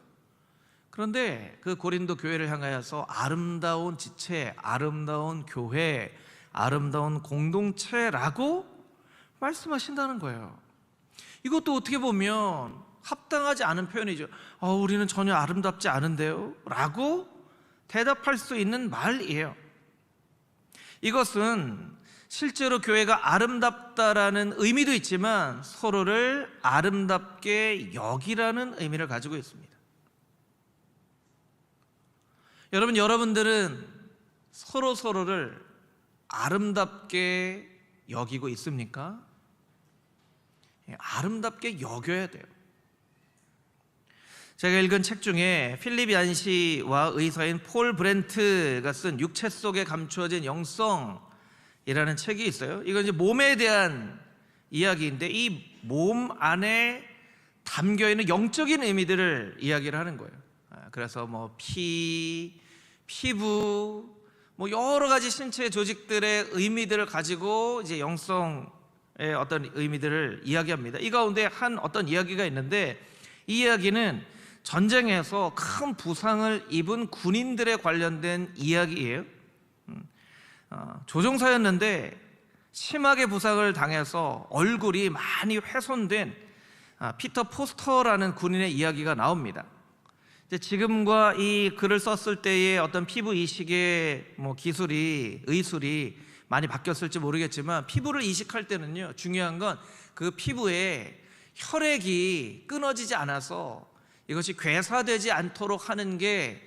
그런데 그 고린도 교회를 향하여서 아름다운 지체, 아름다운 교회, 아름다운 공동체라고 말씀하신다는 거예요. 이것도 어떻게 보면 합당하지 않은 표현이죠. 우리는 전혀 아름답지 않은데요? 라고 대답할 수 있는 말이에요. 이것은 실제로 교회가 아름답다라는 의미도 있지만 서로를 아름답게 여기라는 의미를 가지고 있습니다. 여러분들은 서로를 아름답게 여기고 있습니까? 아름답게 여겨야 돼요. 제가 읽은 책 중에 필립 얀시와 의사인 폴 브렌트가 쓴 육체 속에 감추어진 영성이라는 책이 있어요. 이건 이제 몸에 대한 이야기인데 이 몸 안에 담겨 있는 영적인 의미들을 이야기를 하는 거예요. 그래서 뭐 피부, 뭐 여러 가지 신체 조직들의 의미들을 가지고 이제 영성의 어떤 의미들을 이야기합니다. 이 가운데 한 어떤 이야기가 있는데 이 이야기는 전쟁에서 큰 부상을 입은 군인들에 관련된 이야기예요. 조종사였는데 심하게 부상을 당해서 얼굴이 많이 훼손된 피터 포스터라는 군인의 이야기가 나옵니다. 지금과 이 글을 썼을 때의 어떤 피부 이식의 의술이 많이 바뀌었을지 모르겠지만 피부를 이식할 때는요, 중요한 건 그 피부에 혈액이 끊어지지 않아서 이것이 괴사되지 않도록 하는 게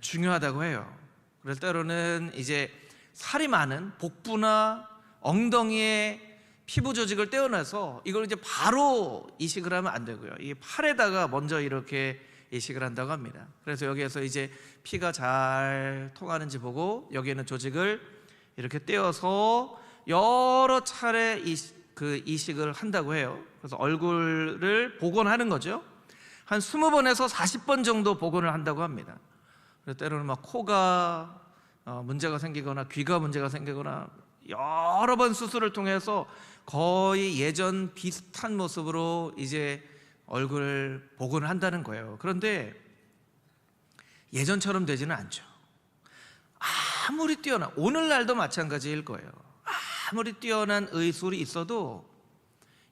중요하다고 해요. 그래서 때로는 이제 살이 많은 복부나 엉덩이에 피부 조직을 떼어내서 이걸 이제 바로 이식을 하면 안 되고요. 이 팔에다가 먼저 이렇게 이식을 한다고 합니다. 그래서 여기에서 이제 피가 잘 통하는지 보고 여기에 있는 조직을 이렇게 떼어서 여러 차례 이식을 한다고 해요. 그래서 얼굴을 복원하는 거죠. 한 20번에서 40번 정도 복원을 한다고 합니다. 그래서 때로는 막 코가 문제가 생기거나 귀가 문제가 생기거나 여러 번 수술을 통해서 거의 예전 비슷한 모습으로 이제 얼굴을 복원을 한다는 거예요. 그런데 예전처럼 되지는 않죠. 아무리 뛰어난, 오늘날도 마찬가지일 거예요. 아무리 뛰어난 의술이 있어도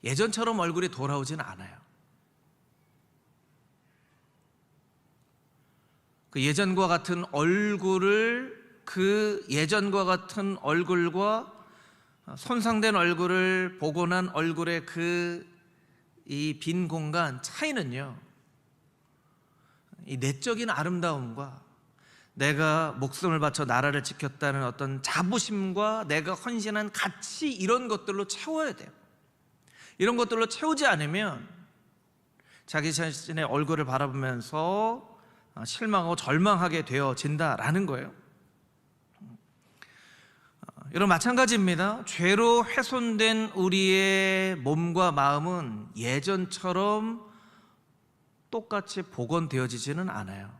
예전처럼 얼굴이 돌아오지는 않아요. 그 예전과 같은 얼굴과 손상된 얼굴을 복원한 얼굴의 이 빈 공간 차이는요, 이 내적인 아름다움과 내가 목숨을 바쳐 나라를 지켰다는 어떤 자부심과 내가 헌신한 가치, 이런 것들로 채워야 돼요. 이런 것들로 채우지 않으면 자기 자신의 얼굴을 바라보면서 실망하고 절망하게 되어진다라는 거예요. 여러분, 마찬가지입니다. 죄로 훼손된 우리의 몸과 마음은 예전처럼 똑같이 복원되어지지는 않아요.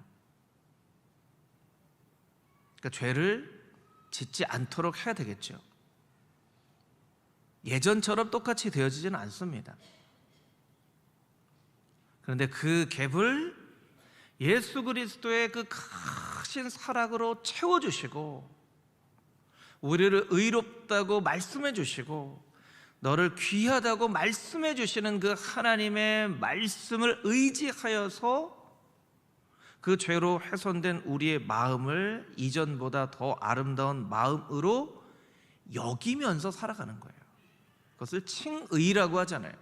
그러니까 죄를 짓지 않도록 해야 되겠죠. 예전처럼 똑같이 되어지지는 않습니다. 그런데 그 갭을 예수 그리스도의 그 크신 사랑으로 채워주시고 우리를 의롭다고 말씀해 주시고 너를 귀하다고 말씀해 주시는 그 하나님의 말씀을 의지하여서 그 죄로 훼손된 우리의 마음을 이전보다 더 아름다운 마음으로 여기면서 살아가는 거예요. 그것을 칭의라고 하잖아요.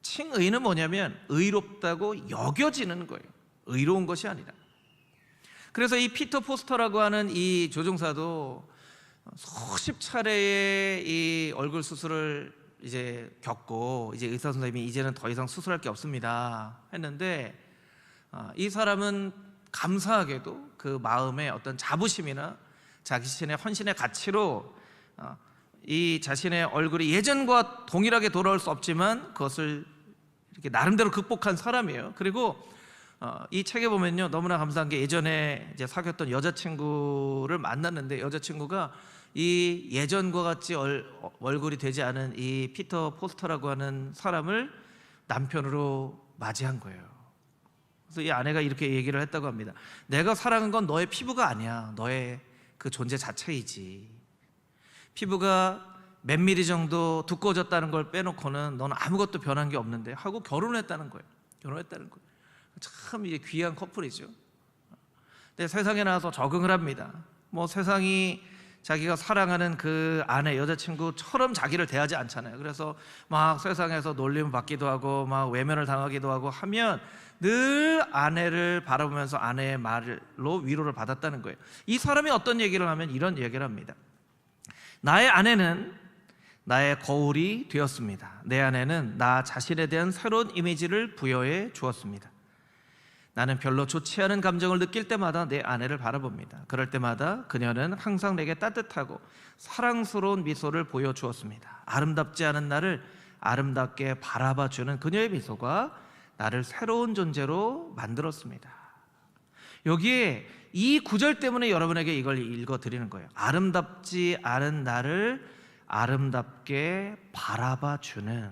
칭의는 뭐냐면 의롭다고 여겨지는 거예요. 의로운 것이 아니라. 그래서 이 피터 포스터라고 하는 이 조종사도 수십 차례의 이 얼굴 수술을 이제 겪고 이제 의사 선생님이 이제는 더 이상 수술할 게 없습니다 했는데, 이 사람은 감사하게도 그 마음의 어떤 자부심이나 자기 자신의 헌신의 가치로 이 자신의 얼굴이 예전과 동일하게 돌아올 수 없지만 그것을 이렇게 나름대로 극복한 사람이에요. 그리고 이 책에 보면요, 너무나 감사한 게 예전에 이제 사귀었던 여자친구를 만났는데 여자친구가 이 예전과 같이 얼굴이 되지 않은 이 피터 포스터라고 하는 사람을 남편으로 맞이한 거예요. 그래서 이 아내가 이렇게 얘기를 했다고 합니다. 내가 사랑한 건 너의 피부가 아니야. 너의 그 존재 자체이지. 피부가 몇 미리 정도 두꺼워졌다는 걸 빼놓고는 너는 아무것도 변한 게 없는데 하고 결혼했다는 거예요. 참 이게 귀한 커플이죠. 근데 세상에 나와서 적응을 합니다. 뭐 세상이 자기가 사랑하는 그 아내, 여자친구처럼 자기를 대하지 않잖아요. 그래서 막 세상에서 놀림을 받기도 하고 막 외면을 당하기도 하고 하면 늘 아내를 바라보면서 아내의 말로 위로를 받았다는 거예요. 이 사람이 어떤 얘기를 하면 이런 얘기를 합니다. 나의 아내는 나의 거울이 되었습니다. 내 안에는 나 자신에 대한 새로운 이미지를 부여해 주었습니다. 나는 별로 좋지 않은 감정을 느낄 때마다 내 아내를 바라봅니다. 그럴 때마다 그녀는 항상 내게 따뜻하고 사랑스러운 미소를 보여주었습니다. 아름답지 않은 나를 아름답게 바라봐주는 그녀의 미소가 나를 새로운 존재로 만들었습니다. 여기에 이 구절 때문에 여러분에게 이걸 읽어드리는 거예요. 아름답지 않은 나를 아름답게 바라봐주는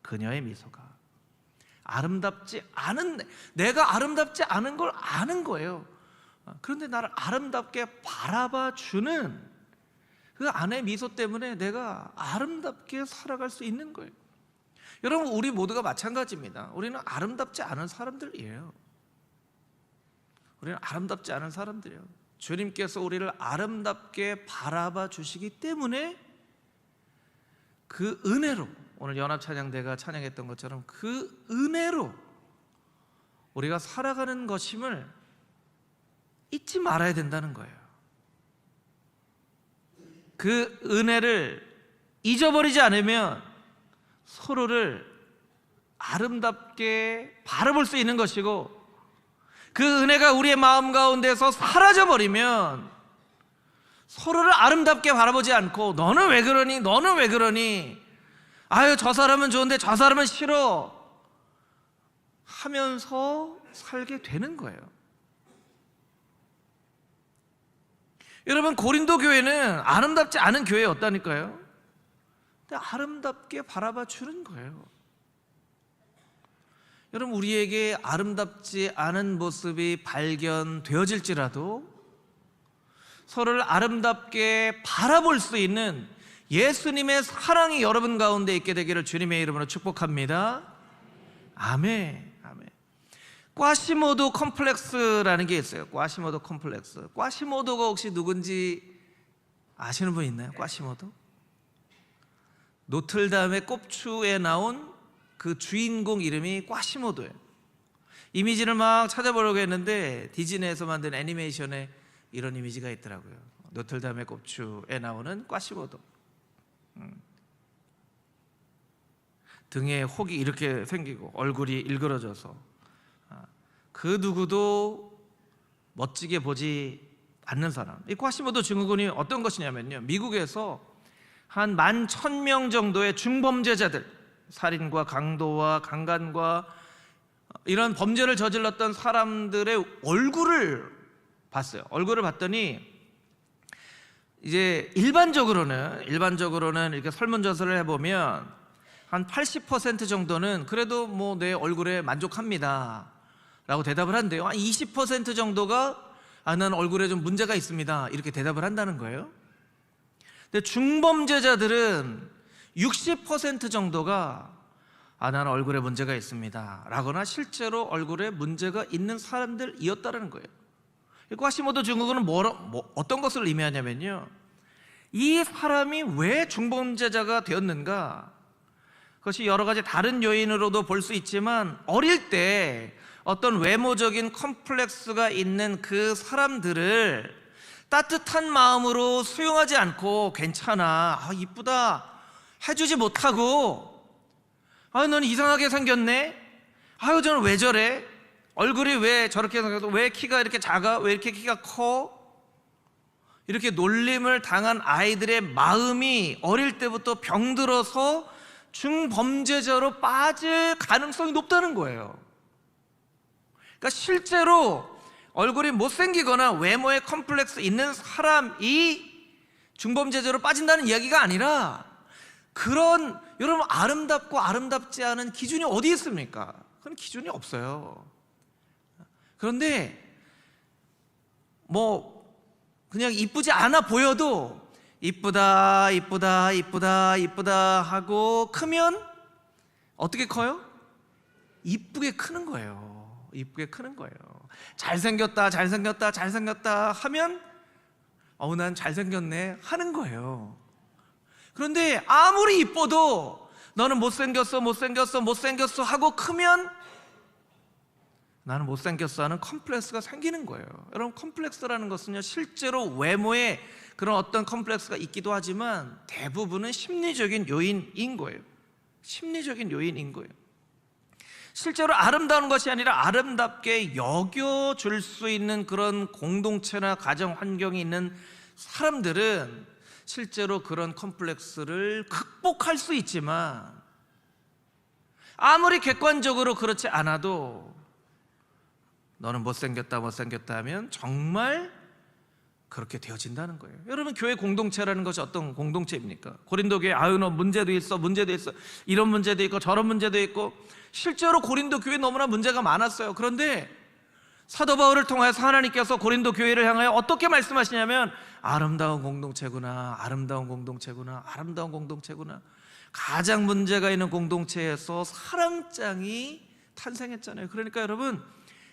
그녀의 미소가, 아름답지 않은, 내가 아름답지 않은 걸 아는 거예요. 그런데 나를 아름답게 바라봐주는 그 아내의 미소 때문에 내가 아름답게 살아갈 수 있는 거예요. 여러분, 우리 모두가 마찬가지입니다. 우리는 아름답지 않은 사람들이에요. 우리는 아름답지 않은 사람들이에요. 주님께서 우리를 아름답게 바라봐 주시기 때문에 그 은혜로, 오늘 연합찬양대가 찬양했던 것처럼 그 은혜로 우리가 살아가는 것임을 잊지 말아야 된다는 거예요. 그 은혜를 잊어버리지 않으면 서로를 아름답게 바라볼 수 있는 것이고, 그 은혜가 우리의 마음 가운데서 사라져버리면 서로를 아름답게 바라보지 않고 너는 왜 그러니? 너는 왜 그러니? 아유, 저 사람은 좋은데 저 사람은 싫어 하면서 살게 되는 거예요. 여러분, 고린도 교회는 아름답지 않은 교회였다니까요. 근데 아름답게 바라봐 주는 거예요. 여러분, 우리에게 아름답지 않은 모습이 발견되어질지라도 서로를 아름답게 바라볼 수 있는 예수님의 사랑이 여러분 가운데 있게 되기를 주님의 이름으로 축복합니다. 아멘. 아멘. 꽈시모도 컴플렉스라는 게 있어요. 꽈시모도 컴플렉스. 꽈시모도가 혹시 누군지 아시는 분 있나요? 꽈시모도? 노틀담의 꼽추에 나온 그 주인공 이름이 꽈시모도예요. 이미지를 막 찾아보려고 했는데 디즈니에서 만든 애니메이션에 이런 이미지가 있더라고요. 노틀담의 꼽추에 나오는 꽈시모도. 등에 혹이 이렇게 생기고 얼굴이 일그러져서 그 누구도 멋지게 보지 않는 사람. 이 꽈시모도 증후군이 어떤 것이냐면요, 미국에서 한 11,000명 정도의 중범죄자들, 살인과 강도와 강간과 이런 범죄를 저질렀던 사람들의 얼굴을 봤어요. 얼굴을 봤더니 이제 일반적으로는 이렇게 설문조사를 해보면 한 80% 정도는 그래도 뭐 내 얼굴에 만족합니다 라고 대답을 한대요. 한 20% 정도가 난 얼굴에 좀 문제가 있습니다 이렇게 대답을 한다는 거예요. 근데 중범죄자들은 60% 정도가 나는 얼굴에 문제가 있습니다 라거나 실제로 얼굴에 문제가 있는 사람들이었다는 거예요. 꽈시모도 증후군은 어떤 것을 의미하냐면요, 이 사람이 왜 중범죄자가 되었는가, 그것이 여러 가지 다른 요인으로도 볼 수 있지만 어릴 때 어떤 외모적인 컴플렉스가 있는 그 사람들을 따뜻한 마음으로 수용하지 않고 괜찮아, 이쁘다 해주지 못하고, 넌 이상하게 생겼네, 저는 왜 저래, 얼굴이 왜 저렇게 생겼어, 왜 키가 이렇게 작아, 왜 이렇게 키가 커, 이렇게 놀림을 당한 아이들의 마음이 어릴 때부터 병들어서 중범죄자로 빠질 가능성이 높다는 거예요. 그러니까 실제로 얼굴이 못생기거나 외모에 컴플렉스 있는 사람이 중범죄자로 빠진다는 이야기가 아니라, 그런, 여러분, 아름답고 아름답지 않은 기준이 어디 있습니까? 그런 기준이 없어요. 그런데 뭐 그냥 이쁘지 않아 보여도 이쁘다 이쁘다 이쁘다 이쁘다 하고 크면 어떻게 커요? 이쁘게 크는 거예요. 이쁘게 크는 거예요. 잘생겼다 잘생겼다 잘생겼다 하면 난 잘생겼네 하는 거예요. 그런데 아무리 이뻐도 너는 못생겼어 못생겼어 못생겼어 하고 크면 나는 못생겼어 하는 컴플렉스가 생기는 거예요. 여러분, 컴플렉스라는 것은요, 실제로 외모에 그런 어떤 컴플렉스가 있기도 하지만 대부분은 심리적인 요인인 거예요. 심리적인 요인인 거예요. 실제로 아름다운 것이 아니라 아름답게 여겨줄 수 있는 그런 공동체나 가정 환경이 있는 사람들은 실제로 그런 컴플렉스를 극복할 수 있지만, 아무리 객관적으로 그렇지 않아도 너는 못생겼다 하면 정말 그렇게 되어진다는 거예요. 여러분, 교회 공동체라는 것이 어떤 공동체입니까? 고린도 교회, 너 문제도 있어 이런 문제도 있고 저런 문제도 있고. 실제로 고린도 교회 너무나 문제가 많았어요. 그런데 사도 바울을 통해서 하나님께서 고린도 교회를 향하여 어떻게 말씀하시냐면, 아름다운 공동체구나, 아름다운 공동체구나, 아름다운 공동체구나. 가장 문제가 있는 공동체에서 사랑장이 탄생했잖아요. 그러니까 여러분,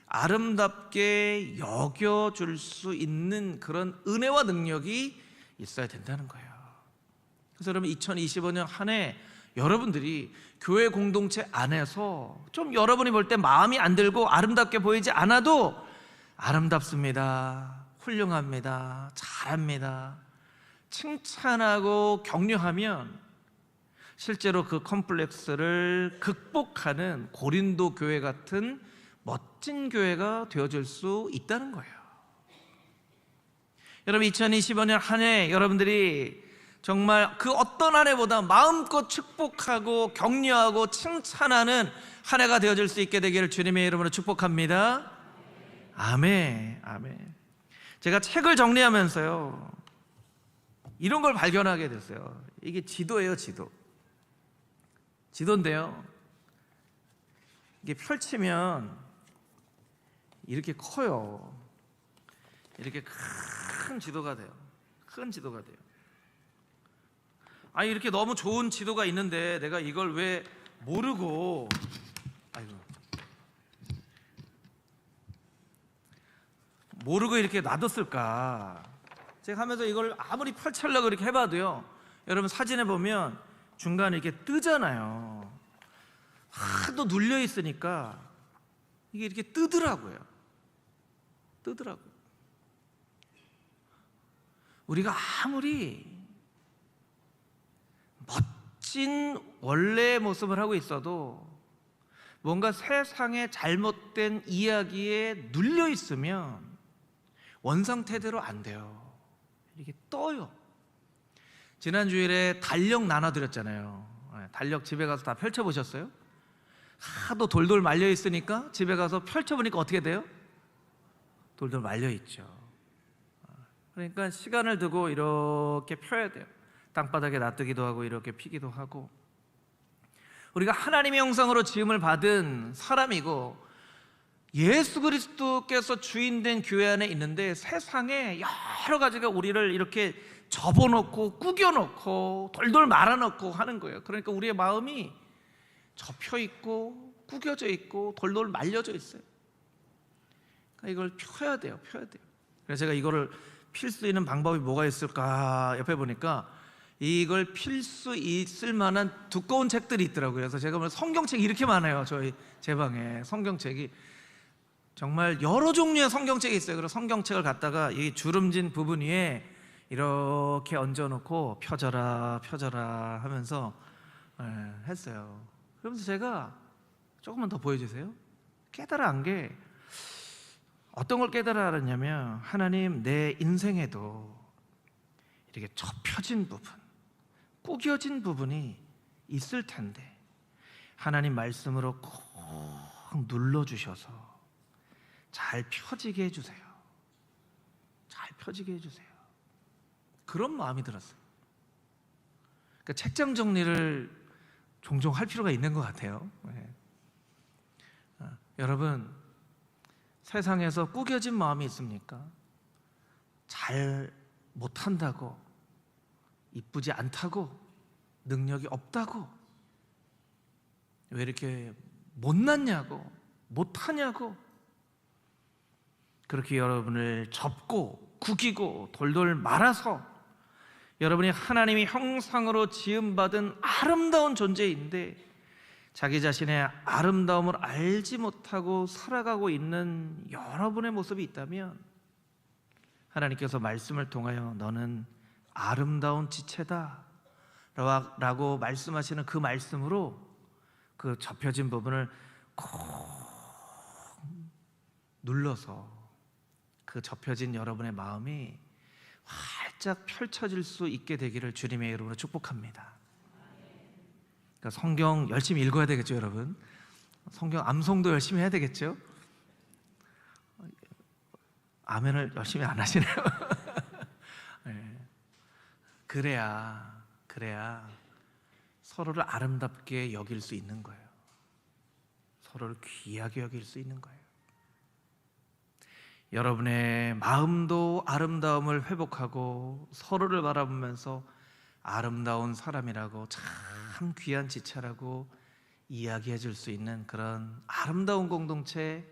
아름답게 여겨줄 수 있는 그런 은혜와 능력이 있어야 된다는 거예요. 그래서 여러분, 2025년 한 해 여러분들이 교회 공동체 안에서 좀 여러분이 볼 때 마음이 안 들고 아름답게 보이지 않아도 아름답습니다, 훌륭합니다, 잘합니다, 칭찬하고 격려하면 실제로 그 컴플렉스를 극복하는 고린도 교회 같은 멋진 교회가 되어줄 수 있다는 거예요. 여러분, 2025년 한 해 여러분들이 정말 그 어떤 한 해보다 마음껏 축복하고 격려하고 칭찬하는 한 해가 되어줄 수 있게 되기를 주님의 이름으로 축복합니다. 아멘. 아멘. 제가 책을 정리하면서요, 이런 걸 발견하게 됐어요. 이게 지도예요, 지도인데요, 이게 펼치면 이렇게 커요. 이렇게 큰 지도가 돼요. 아니, 이렇게 너무 좋은 지도가 있는데 내가 이걸 왜 모르고, 모르고 이렇게 놔뒀을까? 제가 하면서 이걸 아무리 펼치려고 이렇게 해봐도요, 여러분 사진에 보면 중간에 이렇게 뜨잖아요. 하도 눌려 있으니까 이게 이렇게 뜨더라고요. 우리가 아무리 멋진 원래의 모습을 하고 있어도 뭔가 세상의 잘못된 이야기에 눌려 있으면 원상태대로 안 돼요. 이게 떠요. 지난 주일에 달력 나눠드렸잖아요. 달력 집에 가서 다 펼쳐보셨어요? 하도 돌돌 말려 있으니까 집에 가서 펼쳐보니까 어떻게 돼요? 돌돌 말려 있죠. 그러니까 시간을 두고 이렇게 펴야 돼요. 땅바닥에 놔두기도 하고 이렇게 피기도 하고. 우리가 하나님의 형상으로 지음을 받은 사람이고 예수 그리스도께서 주인된 교회 안에 있는데, 세상에 여러 가지가 우리를 이렇게 접어놓고 꾸겨놓고 돌돌 말아놓고 하는 거예요. 그러니까 우리의 마음이 접혀있고 꾸겨져 있고 돌돌 말려져 있어요. 그러니까 이걸 펴야 돼요. 그래서 제가 이거를 필 수 있는 방법이 뭐가 있을까 옆에 보니까 이걸 필 수 있을 만한 두꺼운 책들이 있더라고요. 그래서 제가 오늘 성경책이 이렇게 많아요. 제 방에 성경책이 정말 여러 종류의 성경책이 있어요. 그래서 성경책을 갖다가 이 주름진 부분 위에 이렇게 얹어놓고 펴져라 하면서 했어요. 그러면서 제가 조금만 더 보여주세요. 깨달은 게 어떤 걸 깨달아 알았냐면, 하나님, 내 인생에도 이렇게 접혀진 부분, 꾸겨진 부분이 있을 텐데 하나님 말씀으로 꼭 눌러주셔서 잘 펴지게 해주세요. 그런 마음이 들었어요. 그러니까 책장 정리를 종종 할 필요가 있는 것 같아요. 여러분, 세상에서 꾸겨진 마음이 있습니까? 잘 못한다고, 이쁘지 않다고, 능력이 없다고, 왜 이렇게 못났냐고, 못하냐고, 그렇게 여러분을 접고 구기고 돌돌 말아서 여러분이 하나님의 형상으로 지음받은 아름다운 존재인데 자기 자신의 아름다움을 알지 못하고 살아가고 있는 여러분의 모습이 있다면 하나님께서 말씀을 통하여 너는 아름다운 지체다 라고 말씀하시는 그 말씀으로 그 접혀진 부분을 콕 눌러서 그 접혀진 여러분의 마음이 활짝 펼쳐질 수 있게 되기를 주님의 이름으로 축복합니다. 그러니까 성경 열심히 읽어야 되겠죠, 여러분. 성경 암송도 열심히 해야 되겠죠. 아멘을 열심히 안 하시네요. 네. 그래야 서로를 아름답게 여길 수 있는 거예요. 서로를 귀하게 여길 수 있는 거예요. 여러분의 마음도 아름다움을 회복하고 서로를 바라보면서 아름다운 사람이라고, 참 귀한 지체라고 이야기해 줄 수 있는 그런 아름다운 공동체,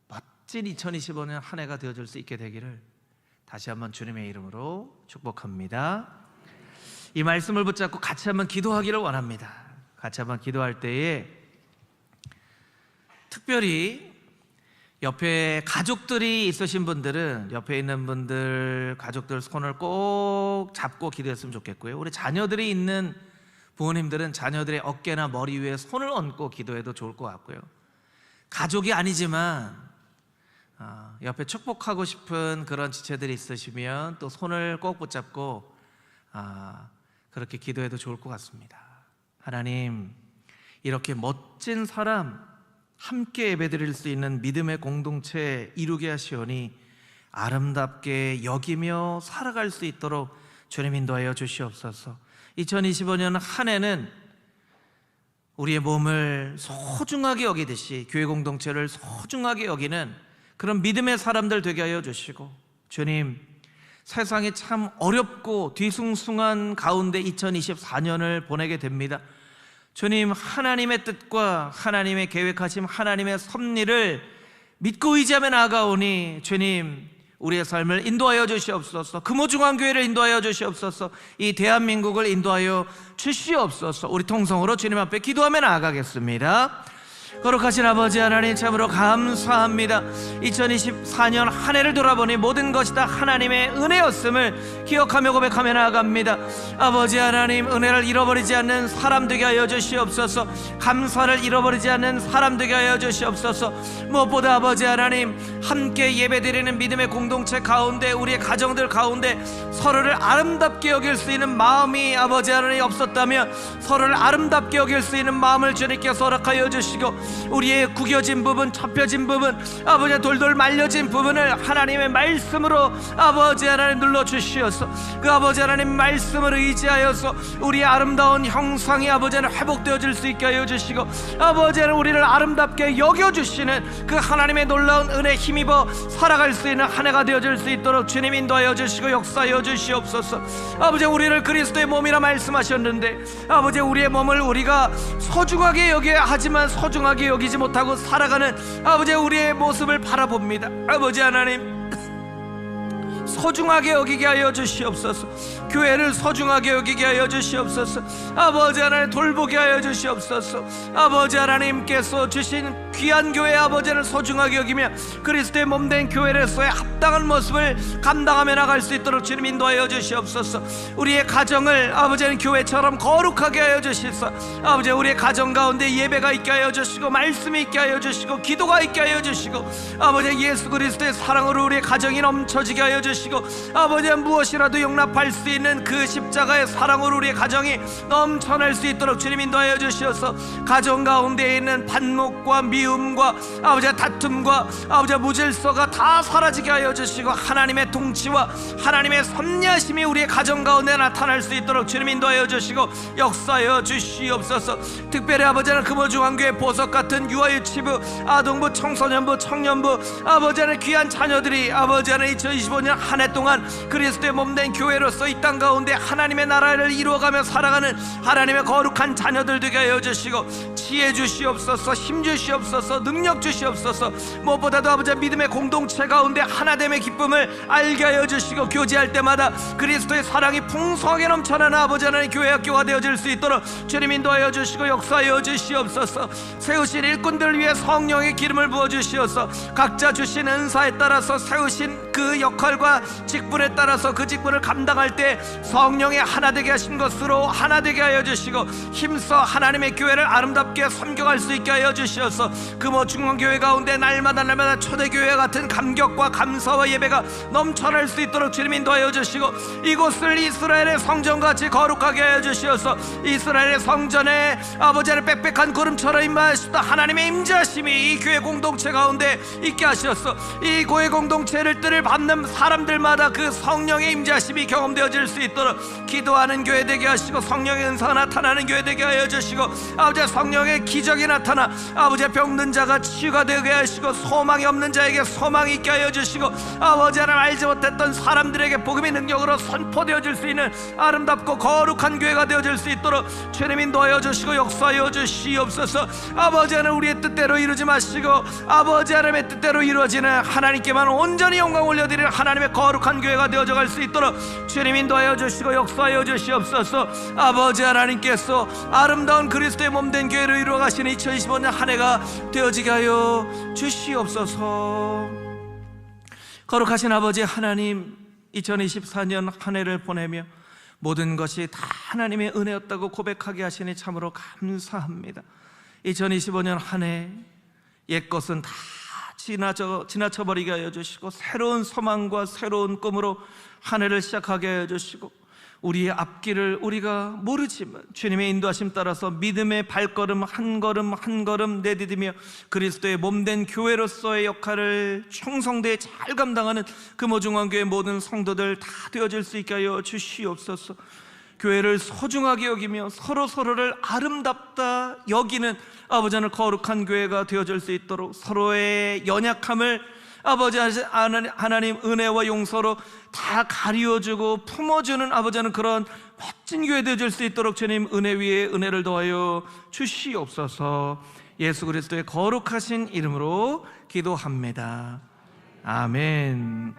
멋진 2025년 한 해가 되어줄 수 있게 되기를 다시 한번 주님의 이름으로 축복합니다. 이 말씀을 붙잡고 같이 한번 기도하기를 원합니다. 같이 한번 기도할 때에 특별히 옆에 가족들이 있으신 분들은 옆에 있는 분들 가족들 손을 꼭 잡고 기도했으면 좋겠고요. 우리 자녀들이 있는 부모님들은 자녀들의 어깨나 머리 위에 손을 얹고 기도해도 좋을 것 같고요. 가족이 아니지만 옆에 축복하고 싶은 그런 지체들이 있으시면 또 손을 꼭 붙잡고 그렇게 기도해도 좋을 것 같습니다. 하나님, 이렇게 멋진 사람 함께 예배드릴 수 있는 믿음의 공동체 이루게 하시오니 아름답게 여기며 살아갈 수 있도록 주님 인도하여 주시옵소서. 2025년 한 해는 우리의 몸을 소중하게 여기듯이 교회 공동체를 소중하게 여기는 그런 믿음의 사람들 되게 하여 주시고, 주님, 세상이 참 어렵고 뒤숭숭한 가운데 2024년을 보내게 됩니다. 주님, 하나님의 뜻과 하나님의 계획하심, 하나님의 섭리를 믿고 의지하며 나아가오니 주님, 우리의 삶을 인도하여 주시옵소서. 금호중앙교회를 인도하여 주시옵소서. 이 대한민국을 인도하여 주시옵소서. 우리 통성으로 주님 앞에 기도하며 나아가겠습니다. 거룩하신 아버지 하나님, 참으로 감사합니다. 2024년 한 해를 돌아보니 모든 것이 다 하나님의 은혜였음을 기억하며 고백하며 나아갑니다. 아버지 하나님, 은혜를 잃어버리지 않는 사람 되게 하여 주시옵소서. 감사를 잃어버리지 않는 사람 되게 하여 주시옵소서. 무엇보다 아버지 하나님, 함께 예배드리는 믿음의 공동체 가운데, 우리의 가정들 가운데 서로를 아름답게 여길 수 있는 마음이 아버지 하나님 없었다면 서로를 아름답게 여길 수 있는 마음을 주님께서 허락하여 주시고, 우리의 구겨진 부분, 접혀진 부분, 아버지 돌돌 말려진 부분을 하나님의 말씀으로 아버지 하나님 눌러주시어서 그 아버지 하나님 말씀을 의지하여서 우리의 아름다운 형상이 아버지 하나님 회복되어질 수 있게 하여 주시고, 아버지 하나님 우리를 아름답게 여겨주시는 그 하나님의 놀라운 은혜 힘입어 살아갈 수 있는 한 해가 되어질 수 있도록 주님 인도하여 주시고 역사하여 주시옵소서. 아버지, 우리를 그리스도의 몸이라 말씀하셨는데 아버지, 우리의 몸을 우리가 소중하게 여겨야 하지만 소중하게 여기지 못하고 살아가는 아버지 우리의 모습을 바라봅니다. 아버지 하나님, 소중하게 여기게 하여 주시옵소서. 교회를 소중하게 여기게 하여 주시옵소서. 아버지 하나님, 돌보게 하여 주시옵소서. 아버지 하나님께서 주신 귀한 교회 아버지를 소중하게 여기며 그리스도의 몸된 교회로서의 합당한 모습을 감당하며 나갈 수 있도록 주님 인도하여 주시옵소서. 우리의 가정을 아버지는 교회처럼 거룩하게 하여 주시소. 아버지, 우리의 가정 가운데 예배가 있게 하여 주시고 말씀이 있게 하여 주시고 기도가 있게 하여 주시고, 아버지 예수 그리스도의 사랑으로 우리의 가정이 넘쳐지게 하여 주시고, 아버지 무엇이라도 용납할 수 있는 그 십자가의 사랑으로 우리의 가정이 넘쳐날 수 있도록 주님 인도하여 주시어서 가정 가운데 있는 반목과 미움과 아버지 다툼과 아버지 무질서가 다 사라지게 하여 주시고, 하나님의 통치와 하나님의 섭리하심이 우리의 가정 가운데 나타날 수 있도록 주님 인도하여 주시고 역사하여 주시옵소서. 특별히 아버지는 금호중앙교회 보석 같은 유아유치부, 아동부, 청소년부, 청년부 아버지는 귀한 자녀들이 아버지는 2025년 한 해 동안 그리스도의 몸된 교회로서 이 땅 가운데 하나님의 나라를 이루어가며 살아가는 하나님의 거룩한 자녀들 되게 하여 주시고 지혜 주시옵소서, 힘 주시옵소서. 주시옵소서. 능력 주시옵소서. 무엇보다도 아버지 믿음의 공동체 가운데 하나됨의 기쁨을 알게 하여 주시고, 교제할 때마다 그리스도의 사랑이 풍성하게 넘쳐나는 아버지 하나님 교회 학교가 되어질 수 있도록 주님 인도하여 주시고 역사하여 주시옵소서. 세우신 일꾼들을 위해 성령의 기름을 부어 주시옵소서. 각자 주신 은사에 따라서 세우신 그 역할과 직분에 따라서 그 직분을 감당할 때 성령의 하나 되게 하신 것으로 하나 되게 하여 주시고, 힘써 하나님의 교회를 아름답게 섬겨갈 수 있게 하여 주시옵소서. 금호 중앙교회 가운데 날마다 초대교회 같은 감격과 감사와 예배가 넘쳐날 수 있도록 주님 인도하여 주시고, 이곳을 이스라엘의 성전같이 거룩하게 하여 주시옵소서. 이스라엘의 성전에 아버지의 빽빽한 구름처럼 임하시다 하나님의 임재하심이 이 교회 공동체 가운데 있게 하시옵소서. 이 교회 공동체를 뜻을 받는 사람들마다 그 성령의 임재하심이 경험되어질 수 있도록 기도하는 교회 되게 하시고, 성령의 은사가 나타나는 교회 되게 하여 주시고, 아버지 성령의 기적이 나타나 아버지 병든 자가 치유가 되게 하시고, 소망이 없는 자에게 소망이 있게 하여 주시고, 아버지 하나님 알지 못했던 사람들에게 복음의 능력으로 선포되어질 수 있는 아름답고 거룩한 교회가 되어질 수 있도록 주님 인도하여 주시고 역사하여 주시옵소서. 아버지 하나님 우리의 뜻대로 이루지 마시고 아버지 하나님의 뜻대로 이루어지는 하나님께만 온전히 영광 올려드리는 하나님의 거룩한 교회가 되어져 갈 수 있도록 주님 인도하여 주시고 역사하여 주시옵소서. 아버지 하나님께서 아름다운 그리스도의 몸된 교회를 이루어 가시는 2025년 한 해가 되어지게 하여 주시옵소서. 거룩하신 아버지 하나님, 2024년 한 해를 보내며 모든 것이 다 하나님의 은혜였다고 고백하게 하시니 참으로 감사합니다. 2025년 한 해 옛것은 다 지나쳐버리게 하여 주시고, 새로운 소망과 새로운 꿈으로 한 해를 시작하게 하여 주시고, 우리의 앞길을 우리가 모르지만 주님의 인도하심 따라서 믿음의 발걸음 한 걸음 한 걸음 내디디며 그리스도의 몸된 교회로서의 역할을 충성되게 잘 감당하는 금호중앙교회 모든 성도들 다 되어질 수 있게 하여 주시옵소서. 교회를 소중하게 여기며 서로를 아름답다 여기는 아버지 하나님 거룩한 교회가 되어질 수 있도록, 서로의 연약함을 아버지 하나님 은혜와 용서로 다 가리워주고 품어주는 아버지 하나님 그런 멋진 교회 되어질 수 있도록 주님 은혜 위에 은혜를 더하여 주시옵소서. 예수 그리스도의 거룩하신 이름으로 기도합니다. 아멘.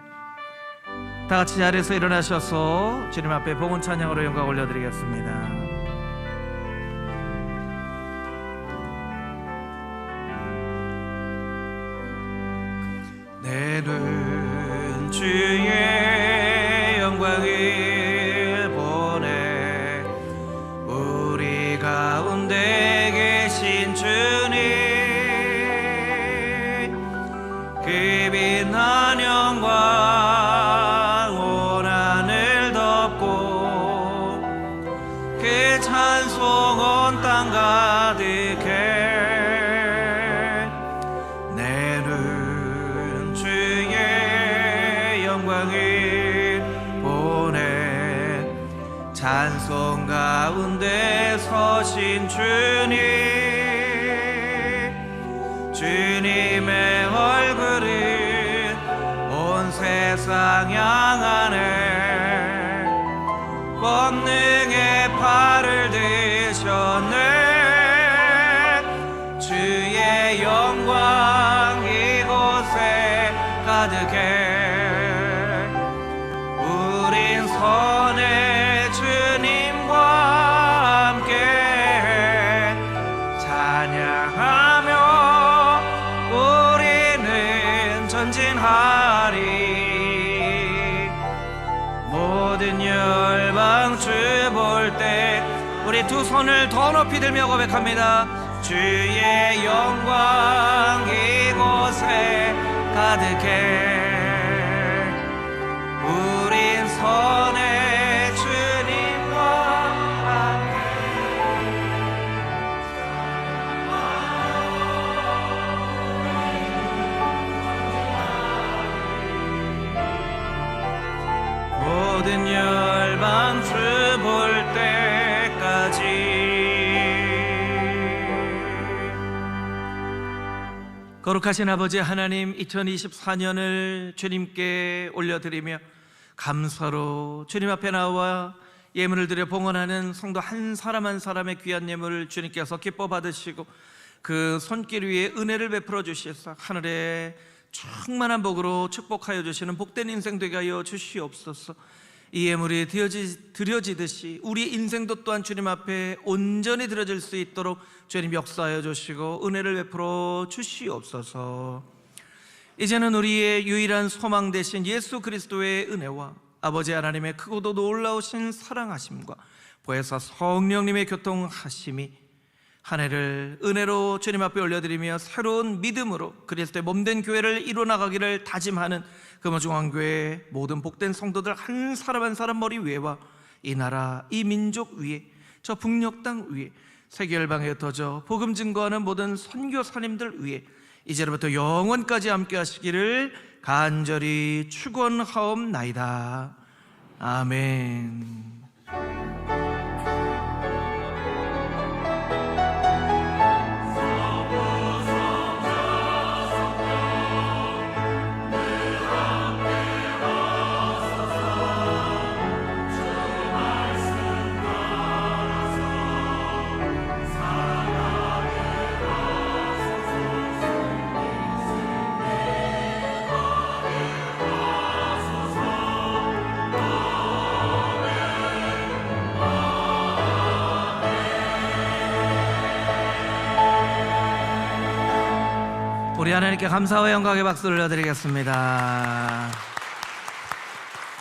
다 같이 자리에서 일어나셔서 주님 앞에 봉헌 찬양으로 영광 올려드리겠습니다. 내는 주의 영광을 보내 우리 가운데 계신 주님, 그 빛난 영광 온 하늘 덮고 그 찬송 온 땅 가득해. 찬송 가운데 서신 주님, 주님의 얼굴을 온 세상 향하네. 권능의 팔을 드셨네. 주의 영광 이곳에 가득해. 우린 선해 모든 열방 주 볼 때 우리 두 손을 더 높이 들며 고백합니다. 주의 영광 이곳에 가득해. 우린 선의 주님과 함께. 모든 열방 주 볼 때까지. 거룩하신 아버지 하나님, 2024년을 주님께 올려드리며 감사로 주님 앞에 나와 예물을 드려 봉헌하는 성도 한 사람 한 사람의 귀한 예물을 주님께서 기뻐 받으시고, 그 손길 위에 은혜를 베풀어 주시옵소서. 하늘에 충만한 복으로 축복하여 주시는 복된 인생 되게 하여 주시옵소서. 이 예물이 드려지듯이 우리 인생도 또한 주님 앞에 온전히 드려질 수 있도록 주님 역사하여 주시고 은혜를 베풀어 주시옵소서. 이제는 우리의 유일한 소망 되신 예수 그리스도의 은혜와 아버지 하나님의 크고도 놀라우신 사랑하심과 보혜사 성령님의 교통하심이 한 해를 은혜로 주님 앞에 올려드리며 새로운 믿음으로 그리스도의 몸된 교회를 이루어나가기를 다짐하는 금호중앙교회 모든 복된 성도들 한 사람 한 사람 머리 위에와 이 나라 이 민족 위에 저 북녘 땅 위에 세계 열방에 흩어져 복음 증거하는 모든 선교사님들 위에 이제로부터 영원까지 함께 하시기를 간절히 축원하옵나이다. 아멘. 우리 하나님께 감사와 영광의 박수를 올려드리겠습니다.